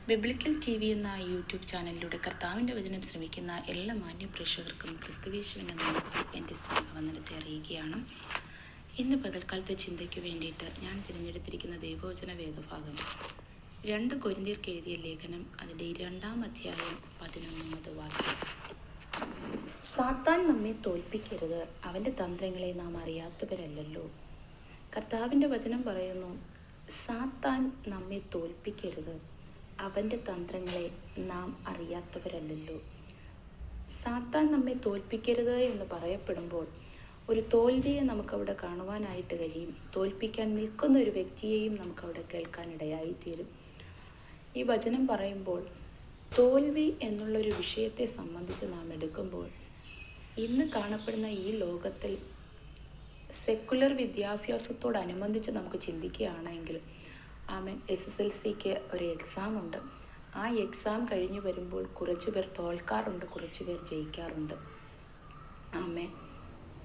Biblical TV എന്ന YouTube ചാനലിലൂടെ കർത്താവിൻ്റെ വചനം ശ്രമിക്കുന്ന എല്ലാ മാന്യ പ്രേക്ഷകർക്കും ക്രിസ്തുയേശുവിൻ്റെ നാമത്തിൽ എൻ്റെ സ്നേഹവന്ദനത്തെ അറിയിക്കുകയാണ്. ഇന്ന് പകൽക്കാലത്തെ ചിന്തയ്ക്ക് വേണ്ടിയിട്ട് ഞാൻ തിരഞ്ഞെടുത്തിരിക്കുന്ന ദൈവവചന വേദഭാഗം 2 കൊരിന്ത്യർക്ക് എഴുതിയ ലേഖനം അതിൻ്റെ 2-ാം അധ്യായം 11-ാമത് വാക്യം. സാത്താൻ നമ്മെ തോൽപ്പിക്കരുത്, അവൻ്റെ തന്ത്രങ്ങളെ നാം അറിയാത്തവരല്ലല്ലോ. കർത്താവിൻ്റെ വചനം പറയുന്നു, സാത്താൻ നമ്മെ തോൽപ്പിക്കരുത്, അവൻ്റെ തന്ത്രങ്ങളെ നാം അറിയാത്തവരല്ലല്ലോ. സാത്താൻ നമ്മെ തോൽപ്പിക്കരുത് എന്ന് പറയപ്പെടുമ്പോൾ ഒരു തോൽവിയെ നമുക്കവിടെ കാണുവാനായിട്ട് കഴിയും. തോൽപ്പിക്കാൻ നിൽക്കുന്ന ഒരു വ്യക്തിയെയും നമുക്കവിടെ കേൾക്കാനിടയായിത്തീരും. ഈ വചനം പറയുമ്പോൾ തോൽവി എന്നുള്ളൊരു വിഷയത്തെ സംബന്ധിച്ച് നാം എടുക്കുമ്പോൾ ഇന്ന് കാണപ്പെടുന്ന ഈ ലോകത്തിൽ സെക്കുലർ വിദ്യാഭ്യാസത്തോടനുബന്ധിച്ച് നമുക്ക് ചിന്തിക്കുകയാണെങ്കിൽ SSLCക്ക് ഒരു എക്സാം ഉണ്ട്. ആ എക്സാം കഴിഞ്ഞ് വരുമ്പോൾ കുറച്ച് പേർ തോൽക്കാറുണ്ട്, കുറച്ച് പേർ ജയിക്കാറുണ്ട്.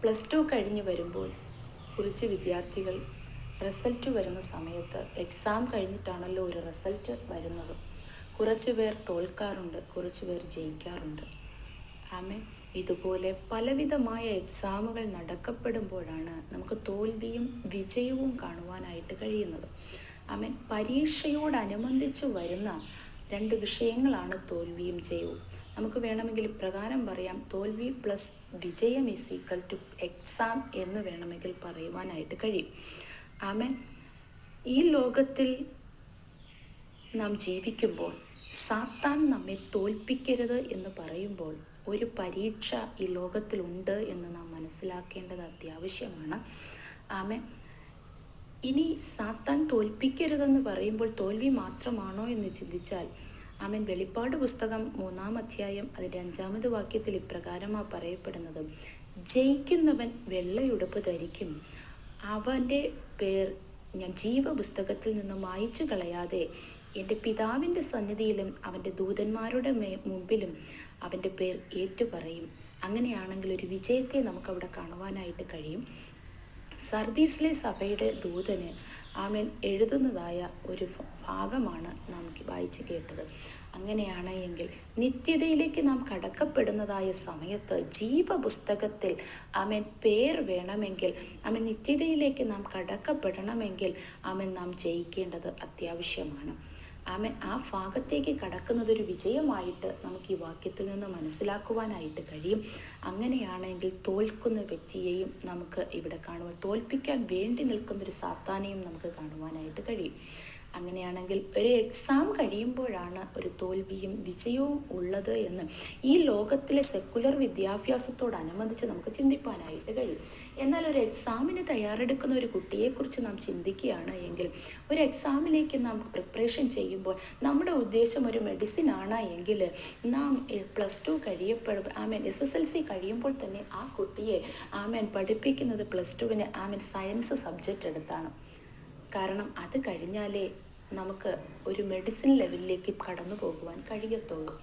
+2 കഴിഞ്ഞ് വരുമ്പോൾ കുറച്ച് വിദ്യാർത്ഥികൾ റിസൾട്ട് വരുന്ന സമയത്ത് എക്സാം കഴിഞ്ഞിട്ടാണല്ലോ ഒരു റിസൾട്ട് വരുന്നത്. കുറച്ച് പേർ തോൽക്കാറുണ്ട്, കുറച്ച് പേർ ജയിക്കാറുണ്ട്. ഇതുപോലെ പലവിധമായ എക്സാമുകൾ നടക്കപ്പെടുമ്പോഴാണ് നമുക്ക് തോൽവിയും വിജയവും കാണുവാനായിട്ട് കഴിയുന്നത്. പരീക്ഷയോടനുബന്ധിച്ച് വരുന്ന 2 വിഷയങ്ങളാണ് തോൽവിയും ജയവും. നമുക്ക് വേണമെങ്കിൽ ഇപ്രകാരം പറയാം, തോൽവി പ്ലസ് വിജയം = എക്സാം എന്ന് വേണമെങ്കിൽ പറയുവാനായിട്ട് കഴിയും. ഈ ലോകത്തിൽ നാം ജീവിക്കുമ്പോൾ സാത്താൻ നമ്മെ തോൽപ്പിക്കരുത് എന്ന് പറയുമ്പോൾ ഒരു പരീക്ഷ ഈ ലോകത്തിലുണ്ട് എന്ന് നാം മനസ്സിലാക്കേണ്ടത് അത്യാവശ്യമാണ്. ഇനി സാത്താൻ തോൽപ്പിക്കരുതെന്ന് പറയുമ്പോൾ തോൽവി മാത്രമാണോ എന്ന് ചിന്തിച്ചാൽ വെളിപ്പാട് പുസ്തകം 3-ാം അധ്യായം അതിൻ്റെ 5-ാമത് വാക്യത്തിൽ ഇപ്രകാരമാണ് പറയപ്പെടുന്നത്, ജയിക്കുന്നവൻ വെള്ളയുടുപ്പ് ധരിക്കും, അവൻ്റെ പേർ ഞാൻ ജീവപുസ്തകത്തിൽ നിന്ന് മായ്ച്ചു കളയാതെ എൻ്റെ പിതാവിൻ്റെ സന്നിധിയിലും അവൻ്റെ ദൂതന്മാരുടെ മുമ്പിലും അവൻ്റെ പേർ ഏറ്റുപറയും. അങ്ങനെയാണെങ്കിൽ ഒരു വിജയത്തെ നമുക്കവിടെ കാണുവാനായിട്ട് കഴിയും. സർദീസിലെ സഭയുടെ ദൂതന് എഴുതുന്നതായ ഒരു ഭാഗമാണ് നാം വായിച്ചു കേട്ടത്. അങ്ങനെയാണ് എങ്കിൽ നിത്യതയിലേക്ക് നാം കടക്കപ്പെടുന്നതായ സമയത്ത് ജീവപുസ്തകത്തിൽ പേർ വേണമെങ്കിൽ നിത്യതയിലേക്ക് നാം കടക്കപ്പെടണമെങ്കിൽ നാം ജയിക്കേണ്ടത് അത്യാവശ്യമാണ്. ആ ഭാഗത്തേക്ക് കടക്കുന്നതൊരു വിജയമായിട്ട് നമുക്ക് ഈ വാക്യത്തിൽ നിന്ന് മനസ്സിലാക്കുവാനായിട്ട് കഴിയും. അങ്ങനെയാണെങ്കിൽ തോൽക്കുന്ന വ്യക്തിയെയും നമുക്ക് ഇവിടെ കാണുവാൻ, തോൽപ്പിക്കാൻ വേണ്ടി നിൽക്കുന്നൊരു സാത്താനെയും നമുക്ക് കാണുവാനായിട്ട് കഴിയും. അങ്ങനെയാണെങ്കിൽ ഒരു എക്സാം കഴിയുമ്പോഴാണ് ഒരു തോൽവിയും വിജയവും ഉള്ളത് എന്ന് ഈ ലോകത്തിലെ സെക്കുലർ വിദ്യാഭ്യാസത്തോടനുബന്ധിച്ച് നമുക്ക് ചിന്തിപ്പാനായിട്ട് കഴിയും. എന്നാൽ ഒരു എക്സാമിന് തയ്യാറെടുക്കുന്ന ഒരു കുട്ടിയെക്കുറിച്ച് നാം ചിന്തിക്കുകയാണ് എങ്കിൽ, ഒരു എക്സാമിലേക്ക് നാം പ്രിപ്പറേഷൻ ചെയ്യുമ്പോൾ നമ്മുടെ ഉദ്ദേശം ഒരു മെഡിസിൻ ആണ് എങ്കിൽ നാം +2 SSLC കഴിയുമ്പോൾ തന്നെ ആ കുട്ടിയെ പഠിപ്പിക്കുന്നത് +2-ന് സയൻസ് സബ്ജക്റ്റ് എടുത്താണ്. കാരണം അത് കഴിഞ്ഞാലേ നമുക്ക് ഒരു മെഡിസിൻ ലെവലിലേക്ക് കടന്നു പോകുവാൻ കഴിയത്തുള്ളൂ.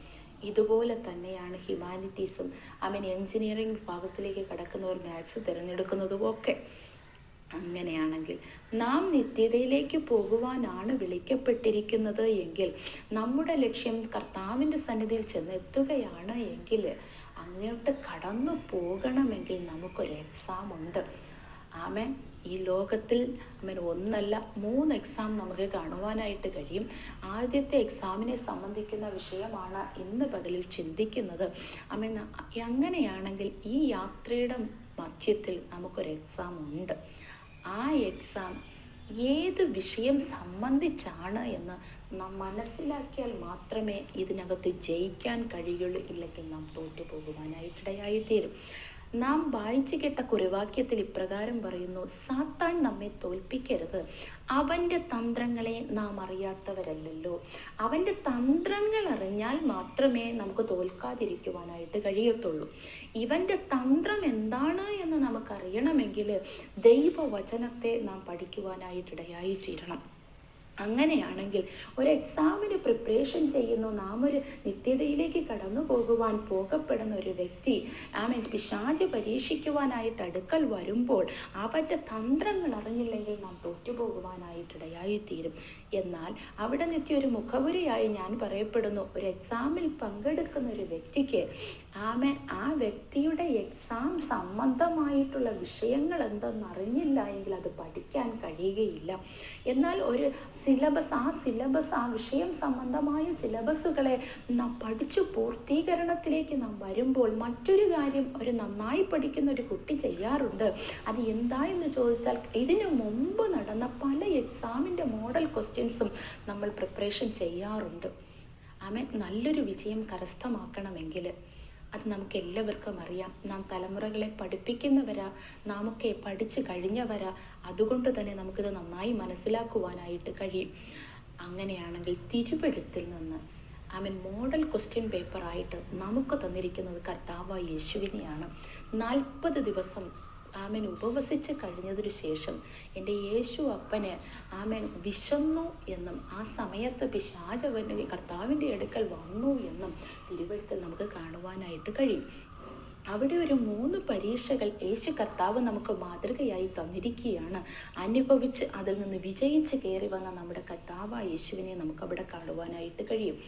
ഇതുപോലെ തന്നെയാണ് ഹ്യൂമാനിറ്റീസും എൻജിനീയറിംഗ് വിഭാഗത്തിലേക്ക് കടക്കുന്നവർ മാത്സ് തിരഞ്ഞെടുക്കുന്നതും ഒക്കെ. അങ്ങനെയാണെങ്കിൽ നാം നിത്യതയിലേക്ക് പോകുവാനാണ് വിളിക്കപ്പെട്ടിരിക്കുന്നത് എങ്കിൽ, നമ്മുടെ ലക്ഷ്യം കർത്താവിൻ്റെ സന്നിധിയിൽ ചെന്നെത്തുകയാണ് എങ്കിൽ, അങ്ങോട്ട് കടന്നു പോകണമെങ്കിൽ നമുക്കൊരു എക്സാം ഉണ്ട്. ഈ ലോകത്തിൽ 1 3 എക്സാം നമുക്ക് കാണുവാനായിട്ട് കഴിയും. ആദ്യത്തെ എക്സാമിനെ സംബന്ധിക്കുന്ന വിഷയമാണ് ഇന്ന് പകലിൽ ചിന്തിക്കുന്നത്. അങ്ങനെയാണെങ്കിൽ ഈ യാത്രയുടെ മധ്യത്തിൽ നമുക്കൊരു എക്സാം ഉണ്ട്. ആ എക്സാം ഏത് വിഷയം സംബന്ധിച്ചാണ് എന്ന് നാം മനസ്സിലാക്കിയാൽ മാത്രമേ ഇതിനകത്ത് ജയിക്കാൻ കഴിയുള്ളൂ. ഇല്ലെങ്കിൽ നാം തോറ്റുപോകുവാനായിട്ടിടയായിത്തീരും. നാം വായിച്ചു കേട്ട കുറിവാക്യത്തിൽ ഇപ്രകാരം പറയുന്നു, സാത്താൻ നമ്മെ തോൽപ്പിക്കരുത്, അവൻ്റെ തന്ത്രങ്ങളെ നാം അറിയാത്തവരല്ലല്ലോ. അവൻ്റെ തന്ത്രങ്ങൾ അറിഞ്ഞാൽ മാത്രമേ നമുക്ക് തോൽക്കാതിരിക്കുവാനായിട്ട് കഴിയത്തുള്ളൂ. ഇവൻ്റെ തന്ത്രം എന്താണ് എന്ന് നമുക്കറിയണമെങ്കിൽ ദൈവവചനത്തെ നാം പഠിക്കുവാനായിട്ടിടയായിത്തീരണം. അങ്ങനെയാണെങ്കിൽ ഒരു എക്സാമിന് പ്രിപ്പറേഷൻ ചെയ്യുന്നു, നാം ഒരു നിത്യതയിലേക്ക് കടന്നു പോകുവാൻ പോകപ്പെടുന്ന ഒരു വ്യക്തി പിശാച് പരീക്ഷിക്കുവാനായിട്ട് അടുക്കൽ വരുമ്പോൾ അവൻ്റെ തന്ത്രങ്ങൾ അറിഞ്ഞില്ലെങ്കിൽ നാം തോറ്റുപോകുവാനായിട്ടിടയായിത്തീരും. എന്നാൽ അവിടെ നിത്യ ഒരു മുഖവുരയായി ഞാൻ പറയപ്പെടുന്നു, ഒരു എക്സാമിൽ പങ്കെടുക്കുന്ന ഒരു വ്യക്തിക്ക് ആ വ്യക്തിയുടെ എക്സാം സംബന്ധമായിട്ടുള്ള വിഷയങ്ങൾ എന്തെന്നറിഞ്ഞില്ല എങ്കിൽ അത് പഠിക്കാൻ കഴിയുകയില്ല. എന്നാൽ ഒരു സിലബസ് ആ വിഷയം സംബന്ധമായ സിലബസുകളെ നാം പഠിച്ചു പൂർത്തീകരണത്തിലേക്ക് നാം വരുമ്പോൾ മറ്റൊരു കാര്യം ഒരു നന്നായി പഠിക്കുന്ന ഒരു കുട്ടി ചെയ്യാറുണ്ട്. അത് എന്താ എന്ന് ചോദിച്ചാൽ, ഇതിനു മുമ്പ് നടന്ന പല എക്സാമിൻ്റെ മോഡൽ ക്വസ്റ്റ്യൻസും നമ്മൾ പ്രിപ്പറേഷൻ ചെയ്യാറുണ്ട്. നല്ലൊരു വിജയം കരസ്ഥമാക്കണമെങ്കിൽ അത് നമുക്ക് എല്ലാവർക്കും അറിയാം. നാം തലമുറകളെ പഠിപ്പിക്കുന്നവരാ, നാമൊക്കെ പഠിച്ചു കഴിഞ്ഞവരാ. അതുകൊണ്ട് തന്നെ നമുക്കിത് നന്നായി മനസ്സിലാക്കുവാനായിട്ട് കഴിയും. അങ്ങനെയാണെങ്കിൽ തിരുവെഴുത്തിൽ നിന്ന് മോഡൽ ക്വസ്റ്റ്യൻ പേപ്പറായിട്ട് നമുക്ക് തന്നിരിക്കുന്നത് കർത്താവായ യേശുവിനെയാണ്. 40 ദിവസം ഉപവസിച്ച് കഴിഞ്ഞതിനു ശേഷം എൻ്റെ യേശു അപ്പന് വിശന്നു എന്നും ആ സമയത്ത് പിശാചവന് കർത്താവിൻ്റെ അടുക്കൽ വന്നു എന്നും തിരുവെഴുത്തിൽ നമുക്ക് കാണുവാനായിട്ട് കഴിയും. അവിടെ ഒരു 3 പരീക്ഷകൾ യേശു കർത്താവ് നമുക്ക് മാതൃകയായി തന്നിരിക്കുകയാണ്. അനുഭവിച്ച് അതിൽ നിന്ന് വിജയിച്ച് കയറി വന്ന നമ്മുടെ കർത്താവായ യേശുവിനെ നമുക്കവിടെ കാണുവാനായിട്ട് കഴിയും.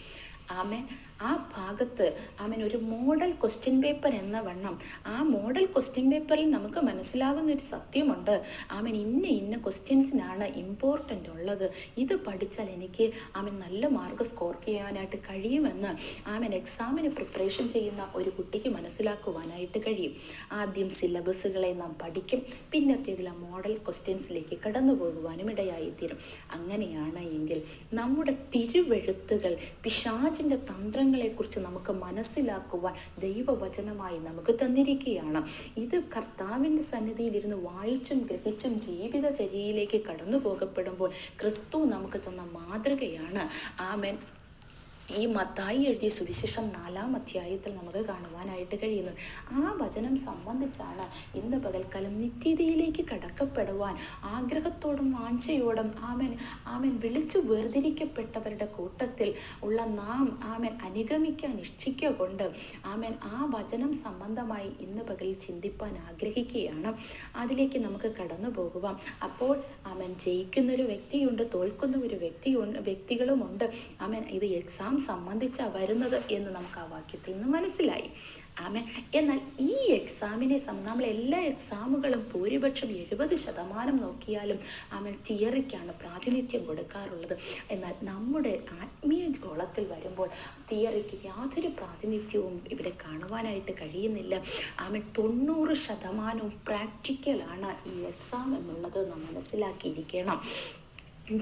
ആ ഭാഗത്ത് ഒരു മോഡൽ ക്വസ്റ്റ്യൻ പേപ്പർ എന്ന വണ്ണം ആ മോഡൽ ക്വസ്റ്റ്യൻ പേപ്പറിൽ നമുക്ക് മനസ്സിലാകുന്ന ഒരു സത്യമുണ്ട്. ഇന്ന ക്വസ്റ്റ്യൻസിനാണ് ഇമ്പോർട്ടൻ്റ് ഉള്ളത്. ഇത് പഠിച്ചാൽ എനിക്ക് നല്ല മാർക്ക് സ്കോർ ചെയ്യാനായിട്ട് കഴിയുമെന്ന് എക്സാമിന് പ്രിപ്പറേഷൻ ചെയ്യുന്ന ഒരു കുട്ടിക്ക് മനസ്സിലാക്കുവാനായിട്ട് കഴിയും. ആദ്യം സിലബസുകളെ നാം പഠിക്കും, പിന്നത്തേതിൽ ആ മോഡൽ ക്വസ്റ്റ്യൻസിലേക്ക് കടന്നു പോകുവാനും ഇടയായിത്തീരും. അങ്ങനെയാണ് എങ്കിൽ നമ്മുടെ തിരുവെഴുത്തുകൾ പിശാചിൻ്റെ തന്ത്രങ്ങളെക്കുറിച്ച് നമുക്ക് മനസ്സിലാക്കുവാൻ ദൈവവചനമായി നമുക്ക് തന്നിരിക്കുകയാണ്. ഇത് കർത്താവിൻ്റെ സന്നിധിയിലിരുന്ന് വായിച്ചും ഗ്രഹിച്ചും ജീവിതചര്യയിലേക്ക് കടന്നു പോകപ്പെടുമ്പോൾ ക്രിസ്തു നമുക്ക് തന്ന മാതൃകയാണ്. ഈ മത്തായി എഴുതിയ സുവിശേഷം 4-ാം അധ്യായത്തിൽ നമുക്ക് കാണുവാനായിട്ട് കഴിയുന്നത്. ആ വചനം സംബന്ധിച്ചാണ് ഇന്ന് പകൽക്കാലം നിത്യതയിലേക്ക് കടക്കപ്പെടുവാൻ ആഗ്രഹത്തോടും വാഞ്ചയോടും വിളിച്ചു വേർതിരിക്കപ്പെട്ടവരുടെ കൂട്ടത്തിൽ ഉള്ള നാം അനുഗമിക്കാൻ ഇച്ഛിക്കൊണ്ട് ആ വചനം സംബന്ധമായി ഇന്ന് പകലിൽ ചിന്തിപ്പാൻ ആഗ്രഹിക്കുകയാണ്. അതിലേക്ക് നമുക്ക് കടന്നു പോകുവാം. അപ്പോൾ ജയിക്കുന്നൊരു വ്യക്തിയുണ്ട്, തോൽക്കുന്ന ഒരു വ്യക്തികളുമുണ്ട്. ഇത് എക്സാം സംബന്ധിച്ചാ വരുന്നത് എന്ന് നമുക്ക് ആ വാക്യത്തിൽ നിന്ന് മനസ്സിലായി. എന്നാൽ ഈ എക്സാമിനെ നമ്മൾ എല്ലാ എക്സാമുകളും ഭൂരിപക്ഷം 70% നോക്കിയാലും തിയറിക്കാണ് പ്രാതിനിധ്യം കൊടുക്കാറുള്ളത്. എന്നാൽ നമ്മുടെ ആത്മീയ ഗോളത്തിൽ വരുമ്പോൾ തിയറിക്ക് യാതൊരു പ്രാതിനിധ്യവും ഇവിടെ കാണുവാനായിട്ട് കഴിയുന്നില്ല. 90% പ്രാക്ടിക്കലാണ് ഈ എക്സാം എന്നുള്ളത് നാം മനസ്സിലാക്കിയിരിക്കണം.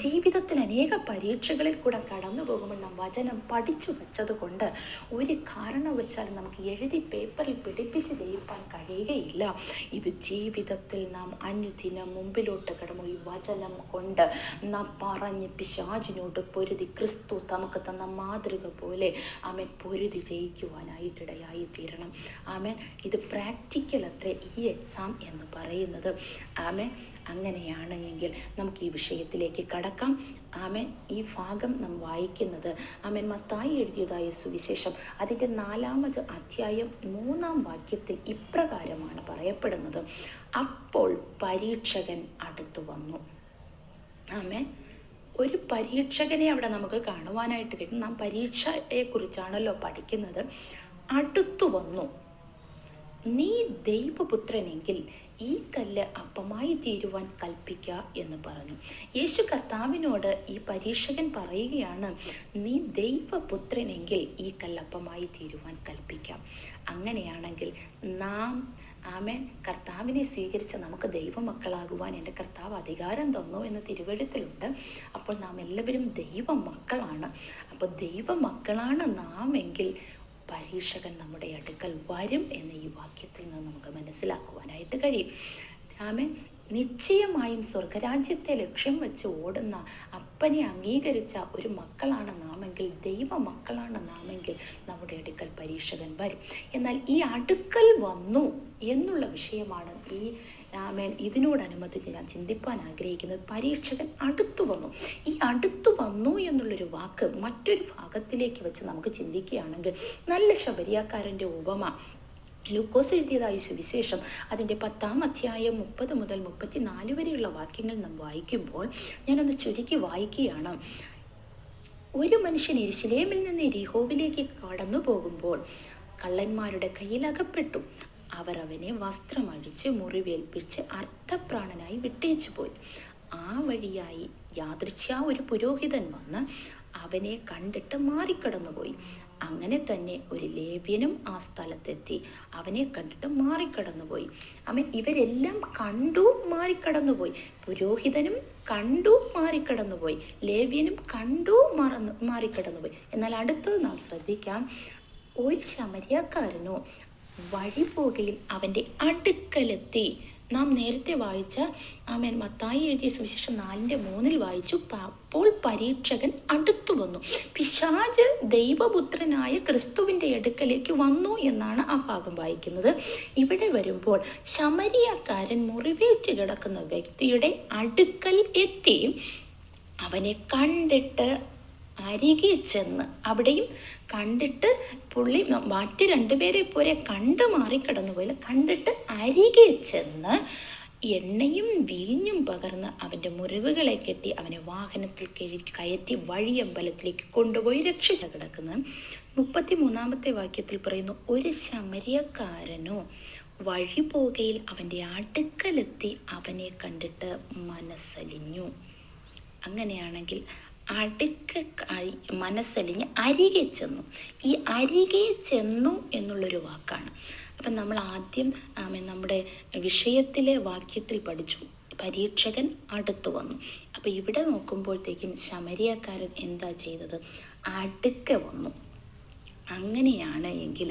ജീവിതത്തിൽ അനേക പരീക്ഷകളിൽ കൂടെ കടന്നു പോകുമ്പോൾ നാം വചനം പഠിച്ചു വെച്ചത് കൊണ്ട് ഒരു കാരണവശാലും നമുക്ക് എഴുതി പേപ്പറിൽ പിടിപ്പിച്ച് ജയിപ്പാൻ കഴിയുകയില്ല. ഇത് ജീവിതത്തിൽ നാം അനുദിനം മുമ്പിലോട്ട് കടന്നു ഈ വചനം കൊണ്ട് നാം പറഞ്ഞ് പിശാചിനോട് പൊരുതി ക്രിസ്തു നമുക്ക് തന്ന മാതൃക പോലെ പൊരുതി ജയിക്കുവാനായിട്ടിടയായി തീരണം. ഇത് പ്രാക്ടിക്കൽ അത്രേ ഈ എക്സാം എന്ന് പറയുന്നത്. അങ്ങനെയാണ് എങ്കിൽ നമുക്ക് ഈ വിഷയത്തിലേക്ക് കടക്കാം. ഈ ഭാഗം നാം വായിക്കുന്നത് മത്തായി എഴുതിയതായ സുവിശേഷം അതിൻ്റെ 4-ാമത് അധ്യായം 3-ാം വാക്യത്തിൽ ഇപ്രകാരമാണ് പറയപ്പെടുന്നത്. അപ്പോൾ പരീക്ഷകൻ അടുത്തു വന്നു. ഒരു പരീക്ഷകനെ അവിടെ നമുക്ക് കാണുവാനായിട്ട് കിട്ടും. നാം പരീക്ഷയെ കുറിച്ചാണല്ലോ പഠിക്കുന്നത്. അടുത്തു വന്നു, നീ ദൈവപുത്രനെങ്കിൽ ഈ കല്ല് അപ്പമായി തീരുവാൻ കൽപ്പിക്കുക എന്ന് പറഞ്ഞു. യേശു കർത്താവിനോട് ഈ പരീക്ഷകൻ പറയുകയാണ്, നീ ദൈവപുത്രനെങ്കിൽ ഈ കല്ലപ്പമായി തീരുവാൻ കൽപ്പിക്കാം. അങ്ങനെയാണെങ്കിൽ നാം കർത്താവിനെ സ്വീകരിച്ച് നമുക്ക് ദൈവമക്കളാകുവാൻ എൻ്റെ കർത്താവ് അധികാരം തന്നു എന്ന് തിരുവെഴുത്തിലുണ്ട്. അപ്പോൾ നാം എല്ലാവരും ദൈവമക്കളാണ്. അപ്പോൾ ദൈവമക്കളാണ് നാം എങ്കിൽ പരീക്ഷകൻ നമ്മുടെ അടുക്കൽ വരും എന്ന് ഈ വാക്യത്തിൽ നിന്ന് നമുക്ക് മനസ്സിലാക്കുവാനായിട്ട് കഴിയും. നിശ്ചയമായും സ്വർഗരാജ്യത്തെ ലക്ഷ്യം വെച്ച് ഓടുന്ന അപ്പനെ അംഗീകരിച്ച ഒരു മക്കളാണ് നാമെങ്കിൽ, ദൈവ മക്കളാണ് നാമെങ്കിൽ നമ്മുടെ അടുക്കൽ പരീക്ഷകൻ വരും. എന്നാൽ ഈ അടുക്കൽ വന്നു എന്നുള്ള വിഷയമാണ് ഇതിനോടനുബന്ധിച്ച് ഞാൻ ചിന്തിപ്പാൻ ആഗ്രഹിക്കുന്നത്. പരീക്ഷകൻ അടുത്തു വന്നു. ഈ അടുത്തു വന്നു എന്നുള്ളൊരു വാക്ക് മറ്റൊരു ഭാഗത്തിലേക്ക് വെച്ച് നമുക്ക് ചിന്തിക്കുകയാണെങ്കിൽ, നല്ല ശബരിയാക്കാരൻ്റെ ഉപമ ലൂക്കോസ് എഴുതിയതായ സുവിശേഷം അതിൻ്റെ 10-ാം അധ്യായം 30 മുതൽ 34 വരെയുള്ള വാക്യങ്ങൾ നാം വായിക്കുമ്പോൾ, ഞാനൊന്ന് ചുരുക്കി വായിക്കുകയാണ്. ഒരു മനുഷ്യൻ യെരൂശലേമിൽ നിന്ന് യെരിഹോവിലേക്ക് കടന്നു പോകുമ്പോൾ കള്ളന്മാരുടെ കയ്യിൽ അകപ്പെട്ടു. അവർ അവനെ വസ്ത്രമഴിച്ച് മുറിവേൽപ്പിച്ച് അർത്ഥപ്രാണനായി വിട്ടേച്ചു പോയി. ആ വഴിയായി യാദൃച്ഛ്യാ ഒരു പുരോഹിതൻ വന്ന് അവനെ കണ്ടിട്ട് മാറിക്കടന്നുപോയി. അങ്ങനെ തന്നെ ഒരു ലേവ്യനും ആ സ്ഥലത്തെത്തി അവനെ കണ്ടിട്ട് മാറിക്കടന്നുപോയി. ഇവരെല്ലാം കണ്ടു മാറിക്കടന്നുപോയി. പുരോഹിതനും കണ്ടു മാറിക്കടന്നുപോയി, ലേവ്യനും കണ്ടു മാറിക്കടന്നുപോയി. എന്നാൽ അടുത്തത് നാം ശ്രദ്ധിക്കാം. ഒരു ശമര്യക്കാരനോ വഴി പോകയിൽ അവൻ്റെ അടുക്കലെത്തി. നാം നേരത്തെ വായിച്ച മത്തായി എഴുതിയ സുവിശേഷം 4:3 വായിച്ചു. അപ്പോൾ പരീക്ഷകൻ അടുത്തു വന്നു. പിശാച് ദൈവപുത്രനായ ക്രിസ്തുവിൻ്റെ അടുക്കലേക്ക് വന്നു എന്നാണ് ആ ഭാഗം വായിക്കുന്നത്. ഇവിടെ വരുമ്പോൾ ശമര്യക്കാരൻ മുറിവേറ്റ് കിടക്കുന്ന വ്യക്തിയുടെ അടുക്കൽ എത്തി അവനെ കണ്ടിട്ട് അരികെ ചെന്ന്, അവിടെയും കണ്ടിട്ട് പുള്ളി മറ്റ് 2 പേരെ പോലെ കണ്ടു മാറിക്കടന്നു പോയില്ല, കണ്ടിട്ട് അരികെ ചെന്ന് എണ്ണയും വീഞ്ഞും പകർന്ന് അവൻ്റെ മുറിവുകളെ കെട്ടി അവനെ വാഹനത്തിൽ കയറ്റി വഴിയമ്പലത്തിലേക്ക് കൊണ്ടുപോയി രക്ഷിച്ചു കിടക്കുന്നത്. 33-ാമത്തെ വാക്യത്തിൽ പറയുന്നു, ഒരു ശമര്യക്കാരനോ വഴി പോകയിൽ അവൻ്റെ അടുക്കലെത്തി അവനെ കണ്ടിട്ട് മനസ്സലിഞ്ഞു. അങ്ങനെയാണെങ്കിൽ മനസ്സലിഞ്ഞ് അരികെ ചെന്നു. ഈ അരികെ ചെന്നു എന്നുള്ളൊരു വാക്കാണ്. അപ്പം നമ്മൾ ആദ്യം നമ്മുടെ വിഷയത്തിലെ വാക്യത്തിൽ പഠിച്ചു, പരീക്ഷകൻ അടുത്തു വന്നു. അപ്പം ഇവിടെ നോക്കുമ്പോഴത്തേക്കും ശമര്യക്കാരൻ എന്താ ചെയ്തത്? അടുക്കെ വന്നു. അങ്ങനെയാണ് എങ്കിൽ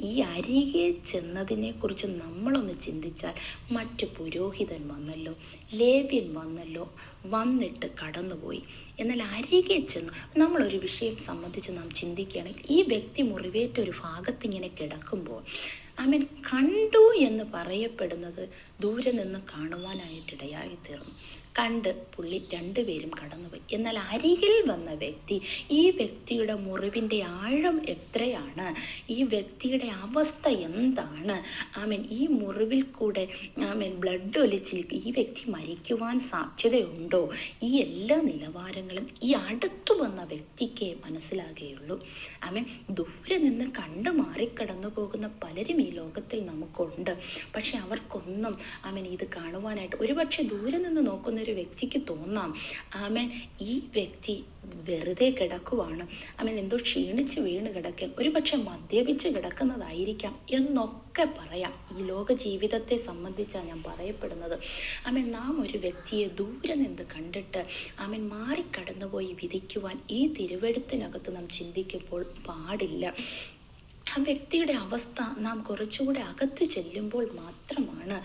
ഈ അരികെ ചെന്നതിനെക്കുറിച്ച് നമ്മളൊന്ന് ചിന്തിച്ചാൽ, മറ്റു പുരോഹിതൻ വന്നല്ലോ, ലേവ്യൻ വന്നല്ലോ, വന്നിട്ട് കടന്നുപോയി. എന്നാൽ അരികെ ചെന്നു. നമ്മളൊരു വിഷയം സംബന്ധിച്ച് നാം ചിന്തിക്കുകയാണെങ്കിൽ, ഈ വ്യക്തി മുറിവേറ്റ ഒരു ഭാഗത്തിങ്ങനെ കിടക്കുമ്പോൾ കണ്ടു എന്ന് പറയപ്പെടുന്നത് ദൂരെ നിന്ന് കാണുവാനായിട്ടിടയായി തീർന്നു. കണ്ട് പുള്ളി 2 പേരും കടന്നുപോയി. എന്നാൽ അരികിൽ വന്ന വ്യക്തി, ഈ വ്യക്തിയുടെ മുറിവിൻ്റെ ആഴം എത്രയാണ്, ഈ വ്യക്തിയുടെ അവസ്ഥ എന്താണ്, ഈ മുറിവിൽ കൂടെ ബ്ലഡ് ഒലിച്ചിൽ ഈ വ്യക്തി മരിക്കുവാൻ സാധ്യതയുണ്ടോ, ഈ എല്ലാ നിലവാരങ്ങളും ഈ അടുത്തു വന്ന വ്യക്തിക്ക് മനസ്സിലാകുകയുള്ളൂ. ദൂരെ നിന്ന് കണ്ടു മാറിക്കടന്നു പോകുന്ന പലരും ഈ ലോകത്തിൽ നമുക്കുണ്ട്. പക്ഷെ അവർക്കൊന്നും ഇത് കാണുവാനായിട്ട്, ഒരുപക്ഷെ ദൂരെ നിന്ന് നോക്കുന്ന ഒരു വ്യക്തിക്ക് തോന്നാം, ഈ വ്യക്തി വെറുതെ കിടക്കുവാണ്, എന്തോ ക്ഷീണിച്ച് വീണ് കിടക്കാൻ, ഒരുപക്ഷെ മദ്യപിച്ച് കിടക്കുന്നതായിരിക്കാം എന്നൊക്കെ പറയാം. ഈ ലോക ജീവിതത്തെ സംബന്ധിച്ചാണ് ഞാൻ പറയപ്പെടുന്നത്. നാം ഒരു വ്യക്തിയെ ദൂരെ നിന്ന് കണ്ടിട്ട് മാറിക്കടന്നുപോയി വിധിക്കുവാൻ ഈ തിരുവെഴുത്തിനകത്ത് നാം ചിന്തിക്കുമ്പോൾ പാടില്ല. ആ വ്യക്തിയുടെ അവസ്ഥ നാം കുറച്ചുകൂടെ അകത്തു ചെല്ലുമ്പോൾ മാത്രമാണ്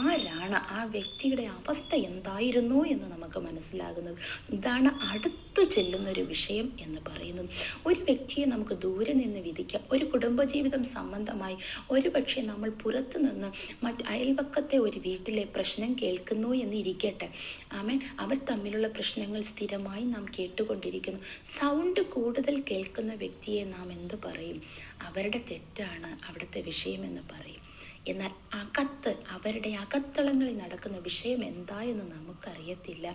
ആരാണ്, ആ വ്യക്തിയുടെ അവസ്ഥ എന്തായിരുന്നു എന്ന് നമുക്ക് മനസ്സിലാകുന്നത്. ഇതാണ് അടുത്ത് ചെല്ലുന്നൊരു വിഷയം എന്ന് പറയുന്നത്. ഒരു വ്യക്തിയെ നമുക്ക് ദൂരെ നിന്ന് വിധിക്കാം. ഒരു കുടുംബജീവിതം സംബന്ധമായി ഒരുപക്ഷെ നമ്മൾ പുറത്തു നിന്ന് അയൽപക്കത്തെ ഒരു വീട്ടിലെ പ്രശ്നം കേൾക്കുന്നു എന്ന് ഇരിക്കട്ടെ. അവർ തമ്മിലുള്ള പ്രശ്നങ്ങൾ സ്ഥിരമായി നാം കേട്ടുകൊണ്ടിരിക്കുന്നു. സൗണ്ട് കൂടുതൽ കേൾക്കുന്ന വ്യക്തിയെ നാം എന്തു പറയും? അവരുടെ തെറ്റാണ് അവിടുത്തെ വിഷയമെന്ന് പറയും. എന്നാൽ അവരുടെ അകത്തളങ്ങളിൽ നടക്കുന്ന വിഷയം എന്താ എന്ന് നമുക്കറിയത്തില്ല.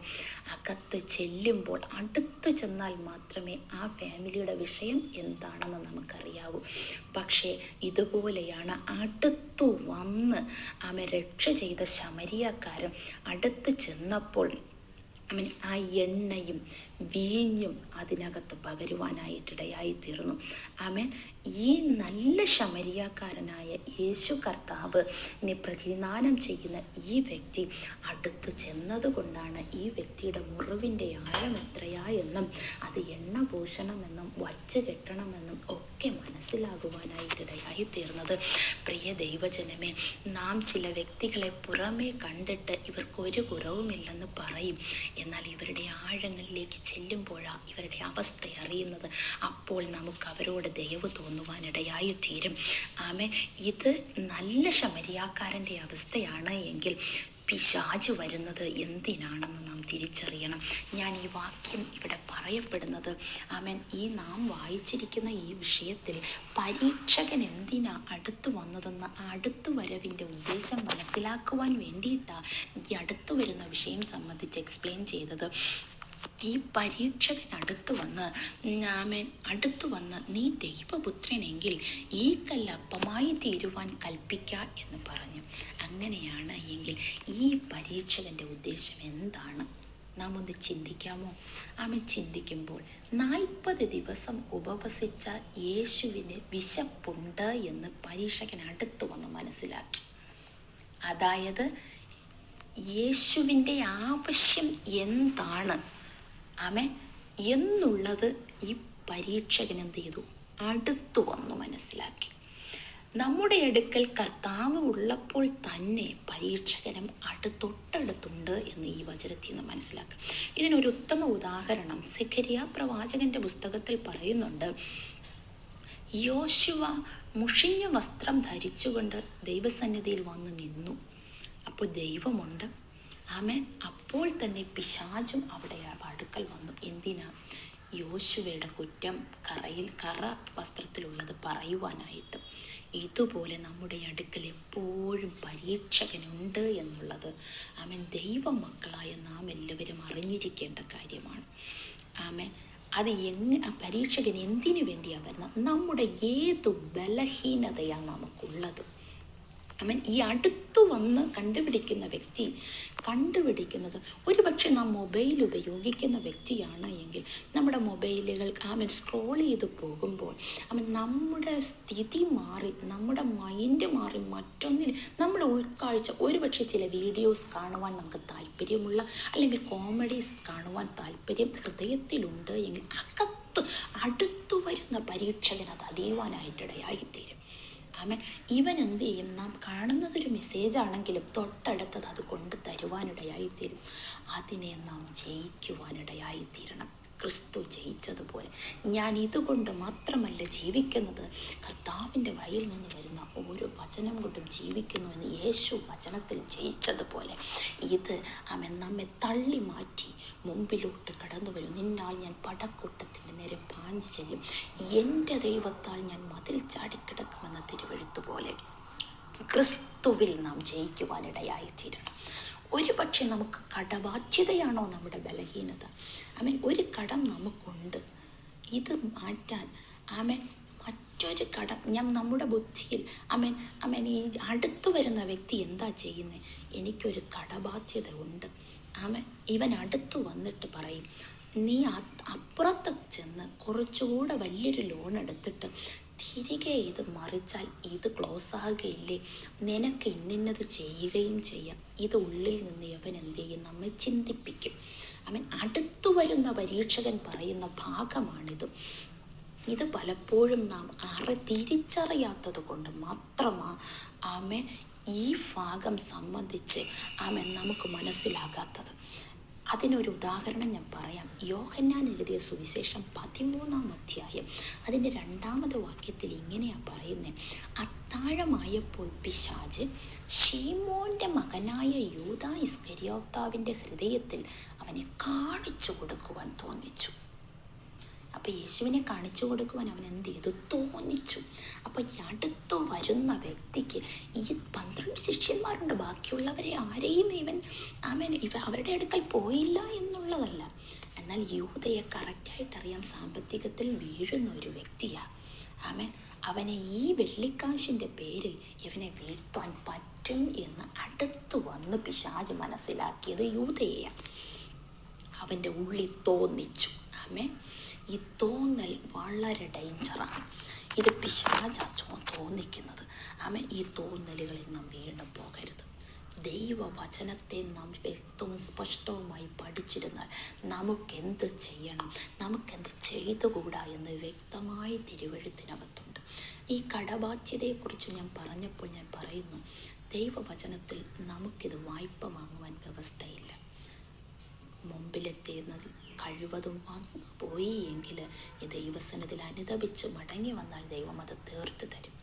അകത്ത് ചെല്ലുമ്പോൾ, അടുത്ത് ചെന്നാൽ മാത്രമേ ആ ഫാമിലിയുടെ വിഷയം എന്താണെന്ന് നമുക്കറിയാവൂ. പക്ഷേ ഇതുപോലെയാണ് അടുത്തു വന്ന് രക്ഷ ചെയ്ത ശമര്യക്കാരൻ അടുത്ത് ചെന്നപ്പോൾ ആ എണ്ണയും വീഞ്ഞും അതിനകത്ത് പകരുവാനായിട്ടിടയായി തീർന്നു. ഈ നല്ല ശമര്യക്കാരനായ യേശു കർത്താവ് പ്രതിദാനം ചെയ്യുന്ന ഈ വ്യക്തി അടുത്ത് ചെന്നതുകൊണ്ടാണ് ഈ വ്യക്തിയുടെ മുറിവിൻ്റെ ആഴം എത്രയായെന്നും അത് എണ്ണ പൂശണമെന്നും വച്ച് കെട്ടണമെന്നും ഒക്കെ മനസ്സിലാകുവാനായിട്ടിടയായി തീർന്നത്. പ്രിയ ദൈവജനമേ, നാം ചില വ്യക്തികളെ പുറമേ കണ്ടിട്ട് ഇവർക്കൊരു കുറവുമില്ലെന്ന് പറയും. എന്നാൽ ഇവരുടെ ആഴങ്ങളിലേക്ക് ചെല്ലുമ്പോഴാണ് ഇവരുടെ അവസ്ഥ അറിയുന്നത്. അപ്പോൾ നമുക്ക് അവരോട് ദയവ് തോന്നുവാനിടയായി തീരും. ഇത് നല്ല ശമര്യക്കാരൻ്റെ അവസ്ഥയാണ് എങ്കിൽ പിശാച് വരുന്നത് എന്തിനാണെന്ന് നാം തിരിച്ചറിയണം. ഞാൻ ഈ വാക്യം ഇവിടെ പറയപ്പെടുന്നത് ആമേൻ ഈ നാം വായിച്ചിരിക്കുന്ന ഈ വിഷയത്തിൽ പരീക്ഷകൻ എന്തിനാ അടുത്തു വന്നതെന്ന് അടുത്തു വരവിൻ്റെ ഉദ്ദേശം മനസ്സിലാക്കുവാൻ വേണ്ടിയിട്ടാണ് ഈ അടുത്തു വരുന്ന വിഷയം സംബന്ധിച്ച് എക്സ്പ്ലെയിൻ ചെയ്തത്. ഈ പരീക്ഷകൻ അടുത്തു വന്ന് നീ ദൈവപുത്രനെങ്കിൽ ഈ കല്ല് അപ്പമായി തീരുവാൻ കൽപ്പിക്ക എന്ന് പറഞ്ഞു. അങ്ങനെയാണ് എങ്കിൽ ഈ പരീക്ഷകന്റെ ഉദ്ദേശം എന്താണ്? നാം ഒന്ന് ചിന്തിക്കാമോ? ചിന്തിക്കുമ്പോൾ 40 ദിവസം ഉപവസിച്ച യേശുവിന് വിശപ്പുണ്ട് എന്ന് പരീക്ഷകൻ അടുത്തു വന്ന് മനസ്സിലാക്കി. അതായത് യേശുവിൻ്റെ ആവശ്യം എന്താണ് എന്നുള്ളത് ഈ പരീക്ഷകൻ എന്ത് ചെയ്തു? അടുത്തു വന്നു മനസ്സിലാക്കി. നമ്മുടെ അടുക്കൽ കർത്താവ് ഉള്ളപ്പോൾ തന്നെ പരീക്ഷകനും തൊട്ടടുത്തുണ്ട് എന്ന് ഈ വചനത്തിൽ നിന്ന് മനസ്സിലാക്കാം. ഇതിനൊരു ഉത്തമ ഉദാഹരണം സെഖര്യാ പ്രവാചകന്റെ പുസ്തകത്തിൽ പറയുന്നുണ്ട്. യോശുവ മുഷിഞ്ഞ വസ്ത്രം ധരിച്ചുകൊണ്ട് ദൈവസന്നിധിയിൽ വന്ന് നിന്നു. അപ്പോൾ ദൈവമുണ്ട്. അപ്പോൾ തന്നെ പിശാചും അവിടെ അടുക്കൽ വന്നു. എന്തിനാ? യോശുവയുടെ കുറ്റം കറ വസ്ത്രത്തിലുള്ളത് പറയുവാനായിട്ട്. ഇതുപോലെ നമ്മുടെ അടുക്കൽ എപ്പോഴും പരീക്ഷകനുണ്ട് എന്നുള്ളത് ദൈവമക്കളായ നാം എല്ലാവരും അറിഞ്ഞിരിക്കേണ്ട കാര്യമാണ്. അത് പരീക്ഷകൻ എന്തിനു വേണ്ടിയാണ് വരുന്നത്? നമ്മുടെ ഏത് ബലഹീനതയാണ് നമുക്കുള്ളത്. ഈ അടുത്തു വന്ന് കണ്ടുപിടിക്കുന്നത് ഒരു പക്ഷെ നാം മൊബൈൽ ഉപയോഗിക്കുന്ന വ്യക്തിയാണ് എങ്കിൽ നമ്മുടെ മൊബൈലുകൾ സ്ക്രോൾ ചെയ്ത് പോകുമ്പോൾ നമ്മുടെ സ്ഥിതി മാറി, നമ്മുടെ മൈൻഡ് മാറി മറ്റൊന്നിൽ നമ്മുടെ ഉൾക്കാഴ്ച, ഒരു പക്ഷെ ചില വീഡിയോസ് കാണുവാൻ നമുക്ക് താല്പര്യമുള്ള അല്ലെങ്കിൽ കോമഡീസ് കാണുവാൻ താല്പര്യം ഹൃദയത്തിലുണ്ട് എങ്കിൽ അടുത്തു വരുന്ന പരീക്ഷകൻ അത് അറിയുവാനായിട്ടിടയായിത്തീരും. ഇവൻ എന്ത് ചെയ്യും? നാം കാണുന്നതൊരു മെസ്സേജ് ആണെങ്കിലും തൊട്ടടുത്തത് അത് കൊണ്ട് തരുവാനിടയായിത്തീരും. അതിനെ നാം ജയിക്കുവാനിടയായിത്തീരണം. ക്രിസ്തു ജയിച്ചതുപോലെ ഞാൻ ഇതുകൊണ്ട് മാത്രമല്ല ജീവിക്കുന്നത്, കർത്താവിൻ്റെ വായിൽ നിന്ന് വരുന്ന ഓരോ വചനം കൊണ്ടും ജീവിക്കുന്നു എന്ന് യേശു വചനത്തിൽ ജയിച്ചതുപോലെ ഇത് നമ്മെ തള്ളി മാറ്റി മുമ്പിലോട്ട് കടന്നു വരും. നിന്നാൽ ഞാൻ പടക്കൂട്ടത്തിൻ്റെ നേരെ പാഞ്ഞു ചെല്ലും, എൻ്റെ ദൈവത്താൽ ഞാൻ മതിൽ ചാടിക്കിടക്കുമെന്ന തിരുവെഴുത്ത് പോലെ ക്രിസ്തുവിൽ നാം ജയിക്കുവാനിടയായിത്തീരണം. ഒരു പക്ഷെ നമുക്ക് കടബാധ്യതയാണോ നമ്മുടെ ബലഹീനത? ഒരു കടം നമുക്കുണ്ട്. ഇത് മാറ്റാൻ മറ്റൊരു കടം നമ്മുടെ ബുദ്ധിയിൽ ഈ അടുത്തു വരുന്ന വ്യക്തി എന്താ ചെയ്യുന്നത്? എനിക്കൊരു കടബാധ്യത ഉണ്ട്. ഇവൻ അടുത്തു വന്നിട്ട് പറയും, നീ അപ്പുറത്ത് ചെന്ന് കുറച്ചുകൂടെ വലിയൊരു ലോൺ എടുത്തിട്ട് തിരികെ ഇത് മറിച്ചാൽ ഇത് ക്ലോസ് ആകുകയില്ലേ, നിനക്ക് ഇന്നത് ചെയ്യുകയും ചെയ്യാം. ഇത് ഉള്ളിൽ നിന്ന് അവൻ എന്ത് ചെയ്യും? നമ്മെ ചിന്തിപ്പിക്കും. അടുത്തു വരുന്ന പരീക്ഷകൻ പറയുന്ന ഭാഗമാണിത്. ഇത് പലപ്പോഴും നാം തിരിച്ചറിയാത്തത് കൊണ്ട് മാത്രമാണ് ഈ ഭാഗം സംബന്ധിച്ച് നമുക്ക് മനസ്സിലാകാത്തത്. അതിനൊരു ഉദാഹരണം ഞാൻ പറയാം. യോഹന്നാൻ എഴുതിയ സുവിശേഷം 13-ാം അധ്യായം അതിൻ്റെ 2-ാമത് വാക്യത്തിൽ ഇങ്ങനെയാണ് പറയുന്നത്. അത്താഴമായപ്പോൾ പിശാച് ശീമോന്റെ മകനായ യൂദാ ഇസ്കര്യോത്താവിൻ്റെ ഹൃദയത്തിൽ അവനെ കാണിച്ചു കൊടുക്കുവാൻ തോന്നിച്ചു. അപ്പം യേശുവിനെ കാണിച്ചു കൊടുക്കുവാൻ അവൻ എന്ത് ചെയ്തു? തോന്നിച്ചു. അപ്പം ഈ അടുത്തു വരുന്ന വ്യക്തിക്ക് ഈ 12 ശിഷ്യന്മാരുണ്ട്, ബാക്കിയുള്ളവരെ ആരെയും ഇവൻ അവരുടെ അടുക്കൽ പോയില്ല എന്നുള്ളതല്ല. എന്നാൽ യൂദയെ കറക്റ്റായിട്ടറിയാം, സാമ്പത്തികത്തിൽ വീഴുന്ന ഒരു വ്യക്തിയാണ്. അവനെ ഈ വെള്ളിക്കാശിൻ്റെ പേരിൽ ഇവനെ വീഴ്ത്താൻ പറ്റും എന്ന് അടുത്തു വന്ന് പിശാച് മനസ്സിലാക്കിയത് യൂദയെയാണ്. അവൻ്റെ ഉള്ളിൽ തോന്നിച്ചു. ഈ തോന്നൽ വളരെ ഡേഞ്ചറാണ്. ഇത് പിശാചാ തോന്നിക്കുന്നത്. ഈ തോന്നലുകളിൽ നാം വീണ്ടും പോകരുത്. ദൈവവചനത്തെ നാം വ്യക്തവും സ്പഷ്ടവുമായി പഠിച്ചിരുന്നാൽ നമുക്കെന്ത് ചെയ്യണം, നമുക്കെന്ത് ചെയ്തുകൂടാ എന്ന് വ്യക്തമായി തിരുവെഴുത്തിനകത്തുണ്ട്. ഈ കടബാധ്യതയെക്കുറിച്ച് ഞാൻ പറഞ്ഞപ്പോൾ ഞാൻ പറയുന്നു, ദൈവവചനത്തിൽ നമുക്കിത് വായ്പ വാങ്ങുവാൻ വ്യവസ്ഥയില്ല. മുമ്പിലെത്തുന്നത് കഴിവതും വന്നു പോയി എങ്കിൽ ഈ ദൈവസന്നിധിയിൽ അനുതപിച്ച് മടങ്ങി വന്നാൽ ദൈവം അത് തീർത്ത് തരും.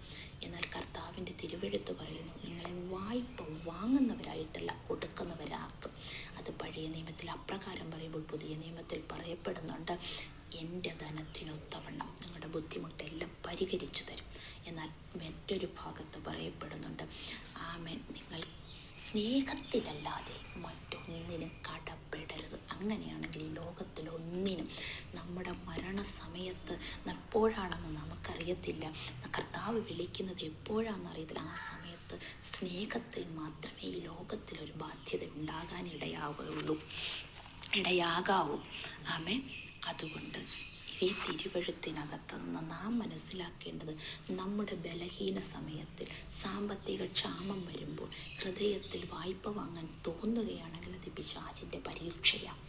എന്നാൽ കർത്താവിൻ്റെ തിരുവെഴുത്ത് പറയുന്നു, നിങ്ങളെ വായ്പ വാങ്ങുന്നവരായിട്ടല്ല, കൊടുക്കുന്നവരാക്കും. അത് പഴയ നിയമത്തിൽ അപ്രകാരം പറയുമ്പോൾ പുതിയ നിയമത്തിൽ പറയപ്പെടുന്നുണ്ട്, എൻ്റെ ധനത്തിനൊത്തവണ്ണം നിങ്ങളുടെ ബുദ്ധിമുട്ടെല്ലാം പരിഹരിച്ചു തരും. എന്നാൽ മറ്റൊരു ഭാഗത്ത് പറയപ്പെടുന്നുണ്ട്, ആമേൻ, നിങ്ങൾ സ്നേഹത്തിലല്ലാതെ മറ്റൊന്നിനും കടപ്പെടരുത്. അങ്ങനെയാണെങ്കിൽ ഈ ലോകത്തിലൊന്നിനും നമ്മുടെ മരണസമയത്ത് എപ്പോഴാണെന്ന് നമുക്കറിയത്തില്ല, കർത്താവ് വിളിക്കുന്നത് എപ്പോഴാണെന്ന് അറിയത്തില്ല. ആ സമയത്ത് സ്നേഹത്തിൽ മാത്രമേ ഈ ലോകത്തിലൊരു ബാധ്യത ഇടയാകാവൂ. ആമേൻ. അതുകൊണ്ട് ഈ തിരുവഴുത്തിനകത്ത് നിന്ന് നാം മനസ്സിലാക്കേണ്ടത്, നമ്മുടെ ബലഹീന സമയത്തിൽ സാമ്പത്തിക ക്ഷാമം വരുമ്പോൾ ഹൃദയത്തിൽ വായ്പ വാങ്ങാൻ തോന്നുകയാണെങ്കിൽ അത് പിശാചിൻ്റെ പരീക്ഷയാണ്.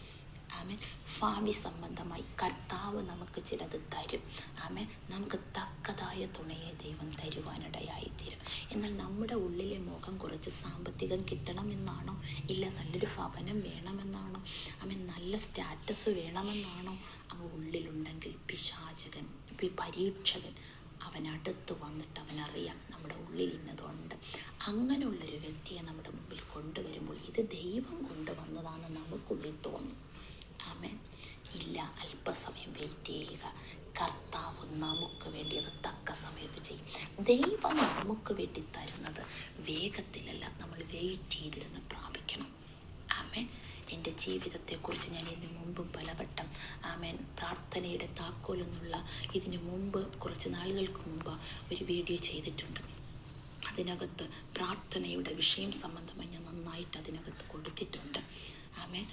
ആമേൻ. ഭാവി സംബന്ധമായി കർത്താവ് നമുക്ക് ചിലത് തരും. ആമേൻ. നമുക്ക് തക്കതായ തുണയെ ദൈവം തരുവാനിടയായിത്തീരും. എന്നാൽ നമ്മുടെ ഉള്ളിലെ മോഹം കുറച്ച് സാമ്പത്തികം കിട്ടണമെന്നാണോ, ഇല്ല നല്ലൊരു ഭവനം വേണമെന്നാണോ, ആമേൻ, നല്ല സ്റ്റാറ്റസ് വേണമെന്നാണോ ഉള്ളിലുണ്ടെങ്കിൽ പരീക്ഷകൻ അവനടുത്ത് വന്നിട്ട് അവനറിയാം നമ്മുടെ ഉള്ളിൽ ഇന്നതുണ്ട്. അങ്ങനെയുള്ളൊരു വ്യക്തിയെ നമ്മുടെ മുമ്പിൽ കൊണ്ടുവരുമ്പോൾ ഇത് ദൈവം കൊണ്ടുവന്നതാണെന്ന് നമുക്കുള്ളിൽ തോന്നും. ആമേൻ. ഇല്ല, അല്പസമയം വെയിറ്റ് ചെയ്യുക. കർത്താവ് നമുക്ക് വേണ്ടി അത് തക്ക സമയത്ത് ചെയ്യും. ദൈവം നമുക്ക് വേണ്ടി തരുന്നത് വേഗത്തിലല്ല, നമ്മൾ വെയിറ്റ് ചെയ്തിരുന്ന് പ്രാപിക്കണം. ആമേൻ. എൻ്റെ ജീവിതത്തെക്കുറിച്ച് ഞാൻ ഇതിനു മുമ്പും പലവട്ടം, ആമേൻ, പ്രാർത്ഥനയുടെ താക്കോൽ എന്നുള്ള ഇതിനു മുമ്പ് കുറച്ച് നാളുകൾക്ക് മുമ്പ് ഒരു വീഡിയോ ചെയ്തിട്ടുണ്ട്. അതിനകത്ത് പ്രാർത്ഥനയുടെ വിഷയം സംബന്ധമായി ഞാൻ നന്നായിട്ട് അതിനകത്ത് കൊടുത്തിട്ടുണ്ട്. ആമേൻ.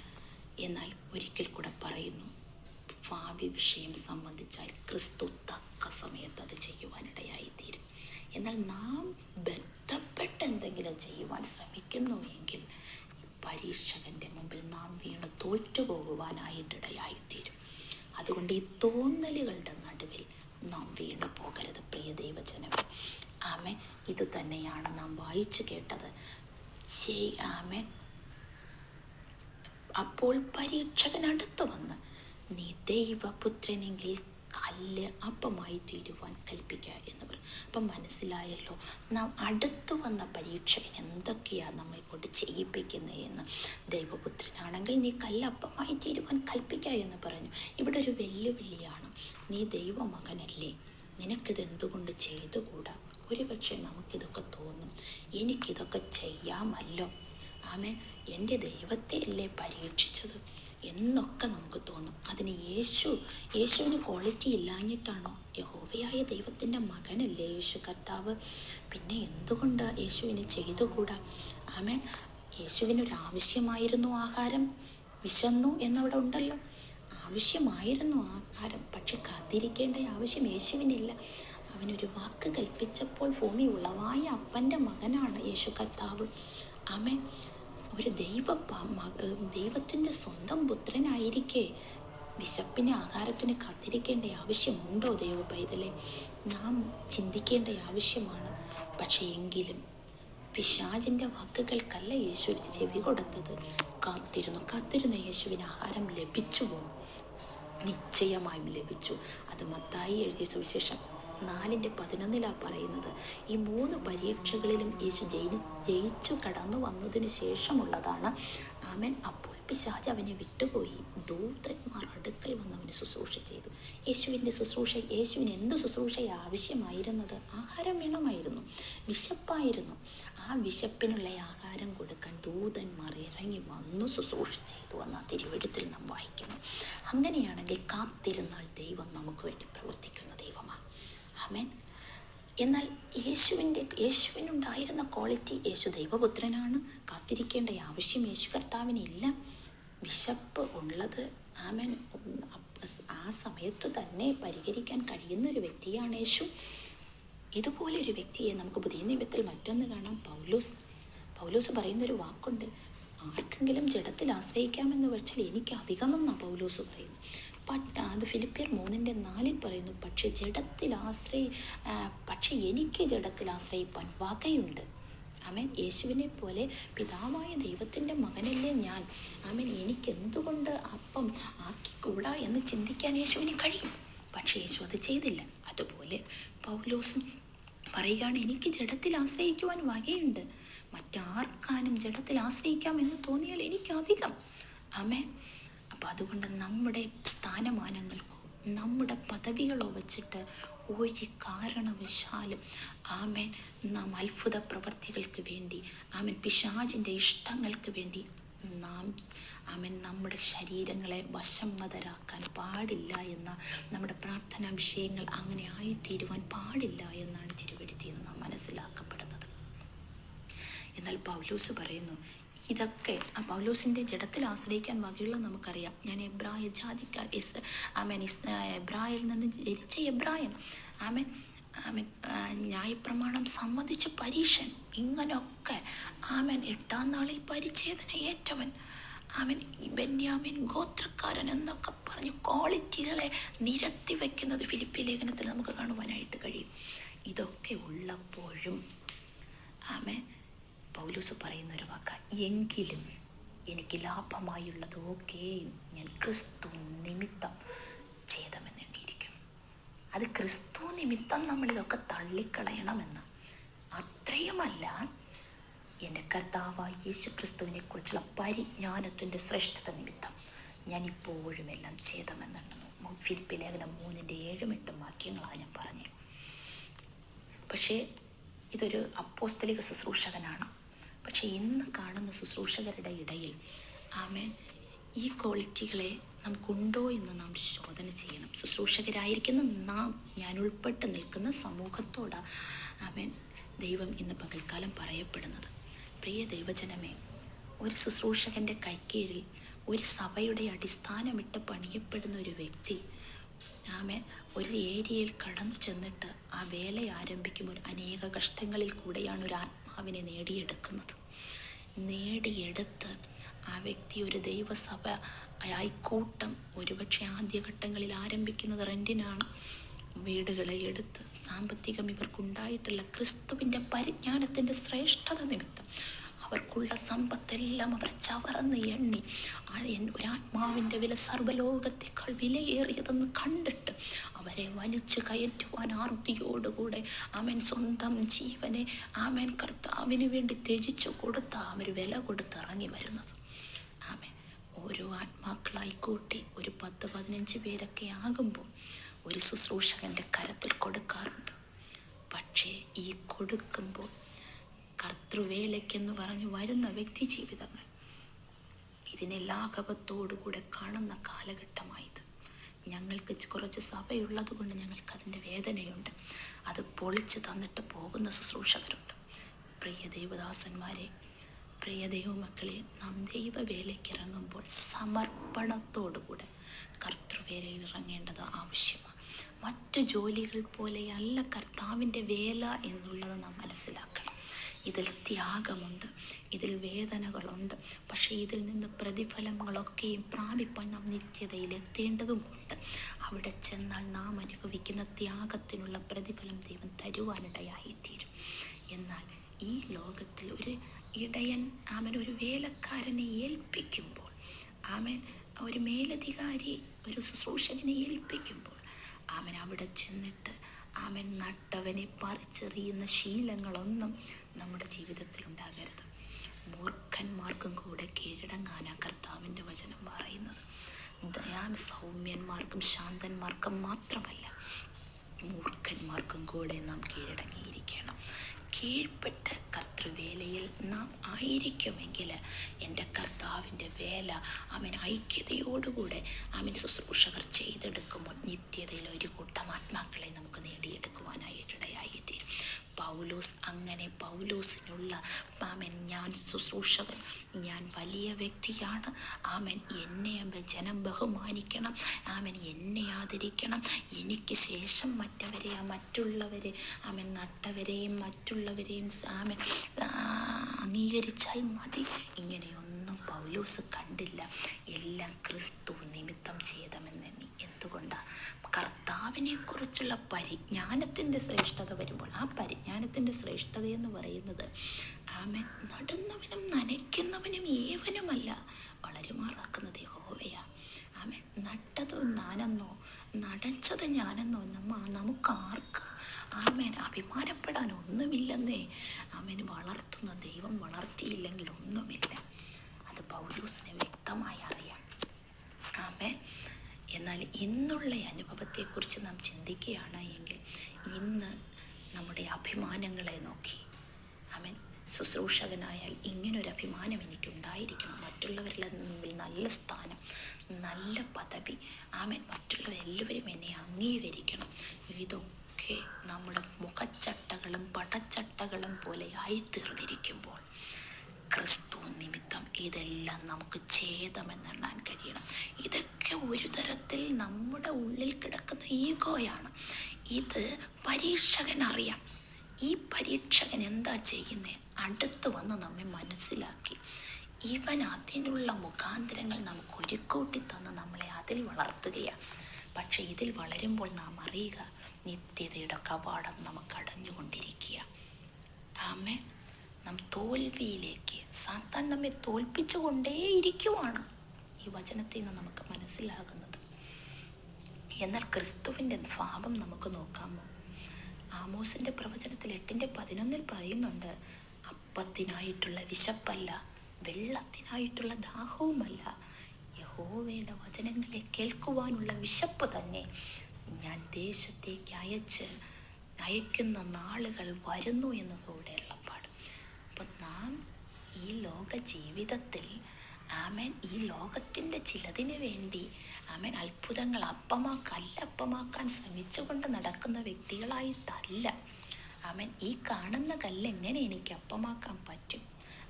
എന്നാൽ ഒരിക്കൽ കൂടെ പറയുന്നു, ഭാവി വിഷയം സംബന്ധിച്ചാൽ ക്രിസ്തു തക്ക സമയത്ത് അത് ചെയ്യുവാനിടയായിത്തീരും. എന്നാൽ നാം ബന്ധപ്പെട്ട് എന്തെങ്കിലും ചെയ്യുവാൻ ശ്രമിക്കുന്നുവെങ്കിൽ പരീക്ഷകൻ്റെ മുമ്പിൽ നാം വീണ് തോറ്റുപോകുവാനായിട്ടിടയായിത്തീരും. അതുകൊണ്ട് ഈ തോന്നലുകളുടെ നടുവിൽ നാം വീണു പോകരുത് പ്രിയ ദൈവജനമേ. ആമേൻ. ഇത് തന്നെയാണ് നാം വായിച്ചു കേട്ടത്. ആമേൻ. അപ്പോൾ പരീക്ഷകൻ അടുത്ത് വന്ന്, നീ ദൈവപുത്രനെങ്കിൽ കല്ല് അപ്പമായി തീരുവാൻ കൽപ്പിക്കുക എന്ന് പറയും. അപ്പം മനസ്സിലായല്ലോ, നാം അടുത്തു വന്ന പരീക്ഷകൻ എന്തൊക്കെയാണ് നമ്മളെ കൊണ്ട് ചെയ്യിപ്പിക്കുന്നത് എന്ന്. ദൈവപുത്രനാണെങ്കിൽ നീ കല്ലപ്പമായി തീരുവാൻ കൽപ്പിക്കുക എന്ന് പറഞ്ഞു. ഇവിടെ ഒരു വെല്ലുവിളിയാണ്. നീ ദൈവമകനല്ലേ, നിനക്കിത് എന്തുകൊണ്ട് ചെയ്തുകൂടാ? ഒരുപക്ഷെ നമുക്കിതൊക്കെ തോന്നും, എനിക്കിതൊക്കെ ചെയ്യാമല്ലോ, ആമേൻ, എൻ്റെ ദൈവത്തെ അല്ലേ പരീക്ഷിച്ചത് എന്നൊക്കെ നമുക്ക് തോന്നും. അതിന് യേശുവിന് ക്വാളിറ്റി ഇല്ലാഞ്ഞിട്ടാണോ? യഹോവയായ ദൈവത്തിൻ്റെ മകനല്ലേ യേശു കർത്താവ്, പിന്നെ എന്തുകൊണ്ട് യേശുവിന് ചെയ്തുകൂടാ? ആമേൻ. യേശുവിനൊരാവശ്യമായിരുന്നു ആഹാരം, വിശന്നു എന്നവിടെ ഉണ്ടല്ലോ, ആവശ്യമായിരുന്നു ആഹാരം. പക്ഷെ കാത്തിരിക്കേണ്ട ആവശ്യം യേശുവിനില്ല. അവനൊരു വാക്ക് കൽപ്പിച്ചപ്പോൾ ഭൂമി ഉളവായ അപ്പൻ്റെ മകനാണ് യേശു കർത്താവ്. ആമേൻ. ഒരു ദൈവത്തിൻ്റെ സ്വന്തം പുത്രനായിരിക്കെ വിശപ്പിന് ആഹാരത്തിന് കാത്തിരിക്കേണ്ട ആവശ്യമുണ്ടോ ദൈവ പൈതലെ? നാം ചിന്തിക്കേണ്ട ആവശ്യമാണ്. പക്ഷേ എങ്കിലും പിശാചിൻ്റെ വാക്കുകൾക്കല്ല യേശു ചെവി കൊടുത്തത്. കാത്തിരുന്ന യേശുവിന് ആഹാരം ലഭിച്ചുവോ? നിശ്ചയമായും ലഭിച്ചു. അത് മത്തായി എഴുതിയ സുവിശേഷം 4:11 പറയുന്നത്. ഈ 3 പരീക്ഷകളിലും യേശു ജയിച്ചു കടന്നു വന്നതിന് ശേഷമുള്ളതാണ്. ആമേൻ. അപ്പോൾ പിശാച് അവനെ വിട്ടുപോയി. ദൂതന്മാർ അടുക്കൽ വന്നവന് ശുശ്രൂഷ ചെയ്തു. യേശുവിന് എന്ത് ശുശ്രൂഷ ആവശ്യമായിരുന്നത്? ആഹാരം വേണമായിരുന്നു, വിശപ്പായിരുന്നു. ആ വിശപ്പിനുള്ള ആഹാരം കൊടുക്കാൻ ദൂതന്മാർ ഇറങ്ങി വന്നു ശുശ്രൂഷ ചെയ്തു എന്ന് തിരുവെഴുത്തിൽ നാം വായിക്കുന്നു. അങ്ങനെയാണെങ്കിൽ കാത്തിരുന്നാൽ ദൈവം നമുക്ക് വേണ്ടി പ്രവർത്തിക്കുന്ന ദൈവമാണ്. ആമേൻ. എന്നാൽ യേശുവിനുണ്ടായിരുന്ന ക്വാളിറ്റി, യേശു ദൈവപുത്രനാണ്, കാത്തിരിക്കേണ്ട ആവശ്യം യേശു കർത്താവിനില്ല. വിശപ്പ് ഉള്ളത് ആമേൻ ആ സമയത്തു തന്നെ പരിഹരിക്കാൻ കഴിയുന്ന ഒരു വ്യക്തിയാണ് യേശു. ഇതുപോലെ ഒരു വ്യക്തിയെ നമുക്ക് പുതിയ നിയമത്തിൽ മറ്റൊന്ന് കാണാം. പൗലോസ് പറയുന്നൊരു വാക്കുണ്ട്, ആർക്കെങ്കിലും ജഡത്തിൽ ആശ്രയിക്കാമെന്ന് വെച്ചാൽ എനിക്ക് അധികമെന്നാണ് പൗലോസ് പറയുന്നത്. അത് ഫിലിപ്പിയർ 3:4 പറയുന്നു, പക്ഷെ എനിക്ക് ജഡത്തിൽ ആശ്രയിപ്പാൻ വകയുണ്ട്. ആമേൻ. യേശുവിനെ പോലെ പിതാവായ ദൈവത്തിൻ്റെ മകനല്ലേ ഞാൻ, ആമേൻ, എനിക്ക് എന്തുകൊണ്ട് അപ്പം ആക്കിക്കൂടാ എന്ന് ചിന്തിക്കാൻ യേശുവിന് കഴിയും. പക്ഷേ യേശു അത് ചെയ്തില്ല. അതുപോലെ പൗലോസും പറയുകയാണ്, എനിക്ക് ജഡത്തിൽ ആശ്രയിക്കുവാൻ വകയുണ്ട്. മറ്റാർക്കാനും ജഡത്തിൽ ആശ്രയിക്കാം എന്ന് തോന്നിയാൽ എനിക്കധികം. ആമേൻ. അപ്പം അതുകൊണ്ട് നമ്മുടെ സ്ഥാനമാനങ്ങൾക്കോ നമ്മുടെ പദവികളോ വച്ചിട്ട് ഒരു കാരണവശാലും ആമേൻ നാം അത്ഭുത പ്രവർത്തികൾക്ക് വേണ്ടി ആമേൻ പിശാചിൻ്റെ ഇഷ്ടങ്ങൾക്ക് വേണ്ടി നാം ആമേൻ നമ്മുടെ ശരീരങ്ങളെ വശംവദരാക്കാൻ പാടില്ല എന്ന, നമ്മുടെ പ്രാർത്ഥനാ വിഷയങ്ങൾ അങ്ങനെ ആയിത്തീരുവാൻ പാടില്ല എന്നാണ് തിരുവെഴുത്തിൽ നിന്ന് നാം മനസ്സിലാക്കപ്പെടുന്നത്. എന്നാൽ പൗലോസ് പറയുന്നു, ഇതൊക്കെ ആ പൗലോസിൻ്റെ ജഡത്തിൽ ആശ്രയിക്കാൻ വകയുള്ള നമുക്കറിയാം. ഞാൻ എബ്രായ ജാതിക്കാർ എബ്രായിൽ നിന്ന് ജനിച്ച എബ്രായൻ, ആമേൻ ആമേൻ ന്യായപ്രമാണം സമ്മതിച്ച പരീക്ഷൻ, ഇങ്ങനൊക്കെ ആമേൻ 8-ാം നാളിൽ പരിച്ഛേദന ഏറ്റവൻ, ആമേൻ ബെന്യാമിൻ ഗോത്രക്കാരൻ എന്നൊക്കെ പറഞ്ഞ് ക്വാളിറ്റികളെ നിരത്തി വയ്ക്കുന്നത് ഫിലിപ്പി ലേഖനത്തിൽ നമുക്ക് കാണുവാനായിട്ട് കഴിയും. ഇതൊക്കെ ഉള്ളപ്പോഴും ആമേൻ പൗലോസ് പറയുന്ന ഒരു വാക്ക, എങ്കിലും എനിക്ക് ലാഭമായുള്ളതൊക്കെയും ഞാൻ ക്രിസ്തു നിമിത്തം ഛേദമെന്നെണ്ണിയിരിക്കുന്നു. അത് ക്രിസ്തു നിമിത്തം നമ്മളിതൊക്കെ തള്ളിക്കളയണമെന്ന്. അത്രയുമല്ല, എൻ്റെ കർത്താവായ യേശു ക്രിസ്തുവിനെ കുറിച്ചുള്ള പരിജ്ഞാനത്തിൻ്റെ ശ്രേഷ്ഠത നിമിത്തം ഞാൻ ഇപ്പോഴും എല്ലാം ഛേദമെന്നെണ്ണുന്നു. ഫിലിപ്പി ലേഖനം 3:7-8 വാക്യങ്ങളാണ് ഞാൻ പറഞ്ഞത്. പക്ഷേ ഇതൊരു അപ്പോസ്തലിക ശുശ്രൂഷകനാണ്. പക്ഷെ ഇന്ന് കാണുന്ന ശുശ്രൂഷകരുടെ ഇടയിൽ ആമേൻ ഈ ക്വാളിറ്റികളെ നമുക്കുണ്ടോ എന്ന് നാം ശോധന ചെയ്യണം. ശുശ്രൂഷകരായിരിക്കുന്ന നാം, ഞാൻ ഉൾപ്പെട്ട് നിൽക്കുന്ന സമൂഹത്തോട് ആമേൻ ദൈവം ഇന്ന് പകൽക്കാലം പറയപ്പെടുന്നത്. പ്രിയ ദൈവജനമേ, ഒരു ശുശ്രൂഷകൻ്റെ കൈക്കീഴിൽ ഒരു സഭയുടെ അടിസ്ഥാനമിട്ട് പണിയപ്പെടുന്ന ഒരു വ്യക്തി ആമേൻ ഒരു ഏരിയയിൽ കടന്നു ചെന്നിട്ട് ആ വേല ആരംഭിക്കുമ്പോൾ അനേക കഷ്ടങ്ങളിൽ കൂടെയാണ് ഒരു ആത്മാവിനെ നേടിയെടുത്ത് ആ വ്യക്തി ഒരു ദൈവസഭ കൂട്ടം ഒരുപക്ഷെ ആദ്യഘട്ടങ്ങളിൽ ആരംഭിക്കുന്നത് റെന്റിനാണ്. വീടുകളെ എടുത്ത് സാമ്പത്തികം ഇവർക്കുണ്ടായിട്ടുള്ള ക്രിസ്തുവിൻ്റെ പരിജ്ഞാനത്തിൻ്റെ ശ്രേഷ്ഠത നിമിത്തം അവർക്കുള്ള സമ്പത്തെല്ലാം അവർ ചവറന്ന് എണ്ണി ഒരാത്മാവിൻ്റെ വില സർവ്വലോകത്തേക്കാൾ വിലയേറിയതെന്ന് കണ്ടിട്ട് അവരെ വലിച്ചു കയറ്റുവാൻ ആർത്തിയോടുകൂടെ ആമേൻ സ്വന്തം ജീവനെ ആമേൻ കർത്താവിന് വേണ്ടി ത്യജിച്ചു കൊടുത്ത അവർ വില കൊടുത്ത് ഇറങ്ങി വരുന്നത്. ആമേൻ ഓരോ ആത്മാക്കളായി കൂട്ടി ഒരു 10-15 പേരൊക്കെ ആകുമ്പോൾ ഒരു ശുശ്രൂഷകൻ്റെ കരത്തിൽ കൊടുക്കാറുണ്ട്. പക്ഷേ ഈ കൊടുക്കുമ്പോൾ കർത്തൃവേലയ്ക്കെന്ന് പറഞ്ഞു വരുന്ന വ്യക്തി ജീവിതങ്ങൾ ഇതിനെ ലാഘവത്തോടുകൂടെ കാണുന്ന കാലഘട്ടമായത്. ഞങ്ങൾക്ക് കുറച്ച് സഭയുള്ളത് കൊണ്ട് ഞങ്ങൾക്കതിൻ്റെ വേദനയുണ്ട്. അത് പൊളിച്ച് തന്നിട്ട് പോകുന്ന ശുശ്രൂഷകരുണ്ട്. പ്രിയ ദൈവദാസന്മാരെ, പ്രിയ ദൈവമക്കളെ, നാം ദൈവവേലയ്ക്ക് ഇറങ്ങുമ്പോൾ സമർപ്പണത്തോടുകൂടെ കർത്തൃവേലയിൽ ഇറങ്ങേണ്ടത് ആവശ്യമാണ്. മറ്റു ജോലികൾ പോലെയല്ല കർത്താവിൻ്റെ വേല എന്നുള്ളത് നാം മനസ്സിലാക്കണം. ഇതിൽ ത്യാഗമുണ്ട്, ഇതിൽ വേദനകളുണ്ട്. പക്ഷേ ഇതിൽ നിന്ന് പ്രതിഫലങ്ങളൊക്കെയും പ്രാപിപ്പാൻ നാം നിത്യതയിൽ എത്തേണ്ടതുമുണ്ട്. അവിടെ ചെന്നാൽ നാം അനുഭവിക്കുന്ന ത്യാഗത്തിനുള്ള പ്രതിഫലം ദൈവം തരുവാനിടയായിത്തീരും. എന്നാൽ ഈ ലോകത്തിൽ ഒരു ഇടയൻ ആമൻ ഒരു വേലക്കാരനെ ഏൽപ്പിക്കുമ്പോൾ, ആമൻ ഒരു മേലധികാരി ഒരു ശുശ്രൂഷകനെ ഏൽപ്പിക്കുമ്പോൾ, ആമൻ അവിടെ ചെന്നിട്ട് ആമൻ നട്ടവനെ പറിച്ചെറിയുന്ന ശീലങ്ങളൊന്നും നമ്മുടെ ജീവിതത്തിൽ ഉണ്ടാകരുത്. മൂർഖന്മാർക്കും കൂടെ കീഴടങ്ങാനാ കർത്താവിൻ്റെ വചനം പറയുന്നത്. സൗമ്യന്മാർക്കും ശാന്തന്മാർക്കും മാത്രമല്ല, മൂർഖന്മാർക്കും കൂടെ നാം കീഴടങ്ങിയിരിക്കണം. കീഴ്പ്പെട്ട് കർത്തൃവേലയിൽ നാം ആയിരിക്കുമെങ്കിൽ എൻ്റെ കർത്താവിൻ്റെ വേല അവൻ ഐക്യതയോടുകൂടെ അവൻ ശുശ്രൂഷകർ ചെയ്തെടുക്കുമ്പോൾ നിത്യതയിൽ ഒരു കൂട്ടം ആത്മാക്കളെ നമുക്ക് നേടിയെടുക്കുവാനായിട്ടിടയായിത്തീരും. പൗലോസ് അങ്ങനെ പൗലോസിനുള്ള ആമൻ ഞാൻ ശുശ്രൂഷകൻ, ഞാൻ വലിയ വ്യക്തിയാണ്, ആമൻ എന്നെ ജനം ബഹുമാനിക്കണം, ആമൻ എന്നെ ആദരിക്കണം, എനിക്ക് ശേഷം മറ്റുള്ളവരെ ആമൻ നട്ടവരെയും മറ്റുള്ളവരെയും ആമൻ അംഗീകരിച്ചാൽ മതി. ഇങ്ങനെയൊന്നും പൗലോസ് കണ്ടില്ല. എല്ലാം ക്രിസ്തു നിമിത്തം ഛേദമെന്നെണ്ണി. എന്തുകൊണ്ടാണ്? കർത്താവിനെ കുറിച്ചുള്ള പരിജ്ഞാനത്തിൻ്റെ ശ്രേഷ്ഠത വരുമ്പോൾ, ആ പരിജ്ഞാനത്തിൻ്റെ ശ്രേഷ്ഠത എന്ന് പറയുന്നത് ആമേൻ നടുന്നവനും നനയ്ക്കുന്നവനും ഏവനുമല്ല, വളരുമാറാക്കുന്നത് യഹോവയാ. ആമേൻ നട്ടത് ഞാനെന്നോ നനച്ചത് ഞാനെന്നോ നമുക്കാർക്കും ആമേൻ അഭിമാനപ്പെടാൻ ഒന്നുമില്ലെന്നേ. ആമേൻ വളർത്തുന്ന ദൈവം അങ്ങനെയാണ് എങ്കിൽ ഇന്ന് നമ്മുടെ അഭിമാനങ്ങളെ നോക്കി ആമേൻ, ശുശ്രൂഷകനായാൽ ഇങ്ങനൊരു അഭിമാനം എനിക്കുണ്ടായിരിക്കണം, മറ്റുള്ളവരുടെ മുമ്പിൽ നല്ല സ്ഥാനം, നല്ല പദവി, ആമേൻ, മറ്റുള്ളവരെല്ലാവരും എന്നെ അംഗീകരിക്കണം. ഇതൊക്കെ നമ്മുടെ മുഖച്ചട്ടകളും പടച്ചട്ടകളും പോലെ ആയിത്തീർന്നിരിക്കുമ്പോൾ ക്രിസ്തു നിമിത്തം ഇതെല്ലാം നമുക്ക് ഛേദമെന്നെണ്ണാൻ കഴിയണം. ഇതൊക്കെ ഒരു തരത്തിൽ നമ്മുടെ ഉള്ളിൽ കിടക്കുന്ന ഈഗോയാണ്. ഇത് പരീക്ഷകനറിയാം. ഈ പരീക്ഷകൻ എന്താ ചെയ്യുന്നത്? അടുത്ത് വന്ന് നമ്മെ മനസ്സിലാക്കി ഇവൻ അതിനുള്ള മുഖാന്തരങ്ങൾ നമുക്ക് ഒരുക്കൂട്ടി തന്ന് നമ്മളെ അതിൽ വളർത്തുകയാണ്. പക്ഷെ ഇതിൽ വളരുമ്പോൾ നാം അറിയുക, നിത്യതയുടെ കവാടം നമുക്ക് അടഞ്ഞുകൊണ്ടിരിക്കുക. ആമേൻ. നാം തോൽവിയിലേക്ക്, സാത്താൻ നമ്മെ തോൽപ്പിച്ചുകൊണ്ടേയിരിക്കുവാണ്. ഈ വചനത്തിൽ നിന്ന് നമുക്ക് മനസ്സിലാകുന്നത്. എന്നാൽ ക്രിസ്തുവിൻ്റെ ഭാവം നമുക്ക് നോക്കാമോ? ആമോസിന്റെ പ്രവചനത്തിൽ 8:11 പറയുന്നുണ്ട്, അപ്പത്തിനായിട്ടുള്ള വിശപ്പല്ല, വെള്ളത്തിനായിട്ടുള്ള ദാഹവുമല്ല, യഹോവയുടെ വചനങ്ങളെ കേൾക്കുവാനുള്ള വിശപ്പ് തന്നെ ഞാൻ ദേശത്തേക്ക് അയക്കുന്ന നാളുകൾ വരുന്നു എന്നതോടെ ഉള്ളപ്പാട്. അപ്പം നാം ഈ ലോക ജീവിതത്തിൽ ആമേൻ, ഈ ലോകത്തിൻ്റെ ചിലതിന് വേണ്ടി ആമേൻ അത്ഭുതങ്ങൾ അപ്പമാക്കാൻ ശ്രമിച്ചുകൊണ്ട് നടക്കുന്ന വ്യക്തികളായിട്ടല്ല. ആമേൻ, ഈ കാണുന്ന കല്ല് എങ്ങനെ എനിക്ക് അപ്പമാക്കാൻ പറ്റും?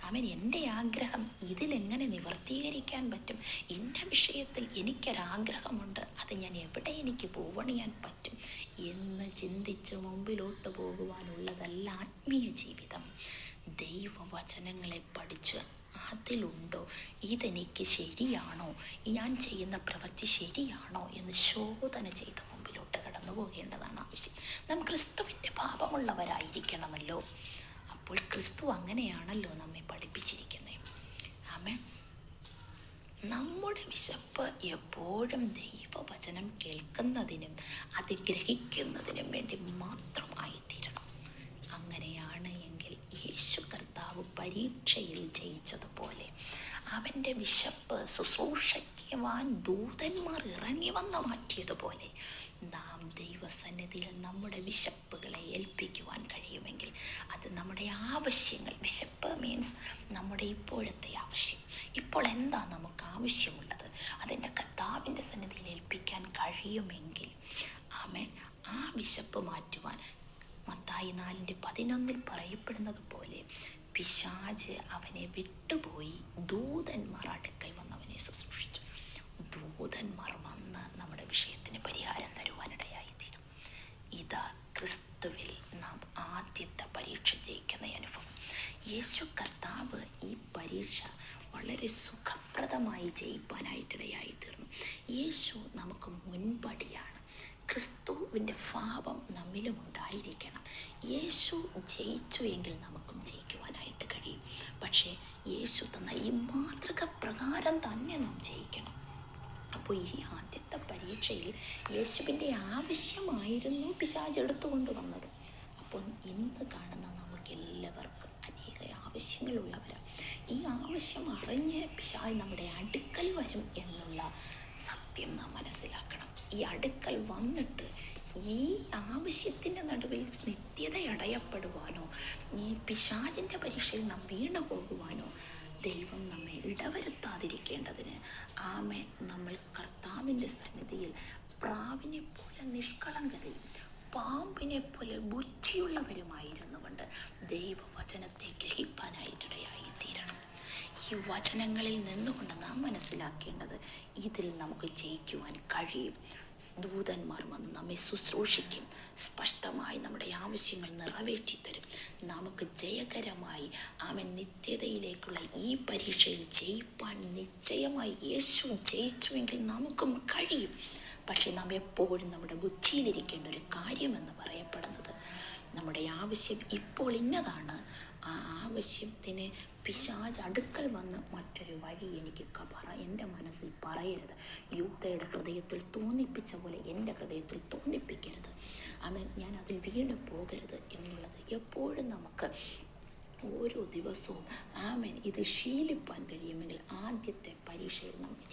ആമേൻ, എൻ്റെ ആഗ്രഹം ഇതിലെങ്ങനെ നിവർത്തീകരിക്കാൻ പറ്റും? എൻ്റെ വിഷയത്തിൽ എനിക്കൊരാഗ്രഹമുണ്ട്, അത് ഞാൻ എവിടെ എനിക്ക് പൂവണിയാൻ പറ്റും എന്ന് ചിന്തിച്ച് മുമ്പിലോട്ട് പോകുവാനുള്ളതല്ല ആത്മീയ ജീവിതം. ദൈവവചനങ്ങളെ പഠിച്ച് അതിലുണ്ടോ, ഇതെനിക്ക് ശരിയാണോ, ഞാൻ ചെയ്യുന്ന പ്രവൃത്തി ശരിയാണോ എന്ന് ശോധന ചെയ്ത് മുമ്പിലോട്ട് കടന്നു പോകേണ്ടതാണ് ആവശ്യം. നാം ക്രിസ്തുവിൻ്റെ ഭാവമുള്ളവരായിരിക്കണമല്ലോ. അപ്പോൾ ക്രിസ്തു അങ്ങനെയാണല്ലോ നമ്മെ പഠിപ്പിച്ചിരിക്കുന്നത്. ആമേൻ. നമ്മുടെ വിശപ്പ് എപ്പോഴും ദൈവവചനം കേൾക്കുന്നതിനും അത് ഗ്രഹിക്കുന്നതിനും വേണ്ടി മാത്രമായിത്തീരണം. അങ്ങനെയാണ് എങ്കിൽ യേശു കർത്താവ് പരീക്ഷയിൽ ജയിച്ചതുപോലെ അവൻ്റെ വിശപ്പ് ശുശ്രൂഷിക്കുവാൻ ദൂതന്മാർ ഇറങ്ങി വന്ന് മാറ്റിയതുപോലെ നാം ദൈവസന്നിധിയിൽ നമ്മുടെ വിശപ്പുകളെ ഏൽപ്പിക്കുവാൻ കഴിയുമെങ്കിൽ അത് നമ്മുടെ ആവശ്യങ്ങൾ, വിശപ്പ് മീൻസ് നമ്മുടെ ഇപ്പോഴത്തെ ആവശ്യം, ഇപ്പോൾ എന്താ നമുക്ക് ആവശ്യമുള്ളത്, അതിൻ്റെ കർത്താവിൻ്റെ സന്നിധിയിൽ ഏൽപ്പിക്കാൻ കഴിയുമെങ്കിൽ ആമേൻ, ആ വിശപ്പ് മാറ്റുവാൻ മത്തായി 4:11 പറയപ്പെടുന്നത് പോലെ പിശാച് അവനെ വിട്ടുപോയി, ദൂതന്മാർ അടുക്കൽ വന്ന് അവനെ ശുശ്രൂഷിച്ചു. ദൂതന്മാർ വന്ന് നമ്മുടെ വിഷയത്തിന് പരിഹാരം തരുവാനിടയായിത്തീരും. ഇതാ ക്രിസ്തുവിൽ നാം ആദ്യത്തെ പരീക്ഷ ജയിക്കുന്ന അനുഭവം. യേശു കർത്താവ് ഈ പരീക്ഷ വളരെ സുഖപ്രദമായി ജയിപ്പാനായിട്ടിടയായി തീർന്നു. യേശു നമുക്ക് മുൻപടിയാണ്. ക്രിസ്തുവിൻ്റെ ഭാവം നമ്മിലും ഉണ്ടായിരിക്കണം. യേശു ജയിച്ചു എങ്കിൽ നമുക്കും ജയിക്കുവാനായിട്ട് കഴിയും. പക്ഷേ യേശു തന്ന ഈ മാതൃക പ്രകാരം തന്നെ നാം ജയിക്കണം. അപ്പോൾ ഈ ആദ്യത്തെ പരീക്ഷയിൽ യേശുവിൻ്റെ ആവശ്യമായിരുന്നു പിശാച് എടുത്തുകൊണ്ട് വന്നത്. അപ്പോൾ ഇന്ന് കാണുന്ന നമുക്കെല്ലാവർക്കും അനേക ആവശ്യങ്ങളുള്ളവരാണ്. ഈ ആവശ്യം അറിഞ്ഞ് പിശാച് നമ്മുടെ അടുക്കൽ വരും എന്നുള്ള സത്യം നാം മനസ്സിലാക്കണം. ഈ അടുക്കൽ വന്നിട്ട് ഈ ആവശ്യത്തിൻ്റെ നടുവിൽ നിത്യത അടയപ്പെടുവാനോ, ഈ പിശാചിൻ്റെ പരീക്ഷയിൽ നാം വീണു പോകുവാനോ ദൈവം നമ്മെ ഇടവരുത്താതിരിക്കേണ്ടതിന് ആമേൻ, നമ്മൾ കർത്താവിൻ്റെ സന്നിധിയിൽ പ്രാവിനെ പോലെ നിഷ്കളങ്കതയും പാമ്പിനെ പോലെ ബുദ്ധിയുള്ളവരുമായിരുന്നു കൊണ്ട് ദൈവവചനത്തെ ഗ്രഹിപ്പാനായിട്ടിടയായി തീരണം. ഈ വചനങ്ങളിൽ നിന്നുകൊണ്ട് നാം മനസ്സിലാക്കേണ്ടത് ഇതിൽ നമുക്ക് ജയിക്കുവാൻ കഴിയും. ദൂതന്മാർ വന്ന് നമ്മെ ശുശ്രൂഷിക്കും, സ്പഷ്ടമായി നമ്മുടെ ആവശ്യങ്ങൾ നിറവേറ്റിത്തരും. നമുക്ക് ജയകരമായി ആമേൻ നിത്യതയിലേക്കുള്ള ഈ പരീക്ഷയിൽ ജയിപ്പാൻ നിശ്ചയമായി യേശു ജയിച്ചുവെങ്കിൽ നമുക്കും കഴിയും. പക്ഷെ നാം എപ്പോഴും നമ്മുടെ ബുദ്ധിയിലിരിക്കേണ്ട ഒരു കാര്യമെന്ന് പറയപ്പെടുന്നത് നമ്മുടെ ആവശ്യം ഇപ്പോൾ ഇന്നതാണ്. ആ ആവശ്യത്തിന് പിശാച് അടുക്കൽ വന്ന് മറ്റൊരു വഴി എനിക്ക് എൻ്റെ മനസ്സിൽ പറയരുത്, യൂദയുടെ ഹൃദയത്തിൽ തോന്നിപ്പിച്ച പോലെ എൻ്റെ ഹൃദയത്തിൽ തോന്നിപ്പിക്കരുത്, ആമേൻ, ഞാൻ അതിൽ വീണ് പോകരുത് എന്നുള്ളത് എപ്പോഴും നമുക്ക് ഓരോ ദിവസവും ആമേൻ ഇത് ശീലിപ്പാൻ കഴിയുമെങ്കിൽ ആദ്യത്തെ പരീക്ഷയിൽ നമുക്ക്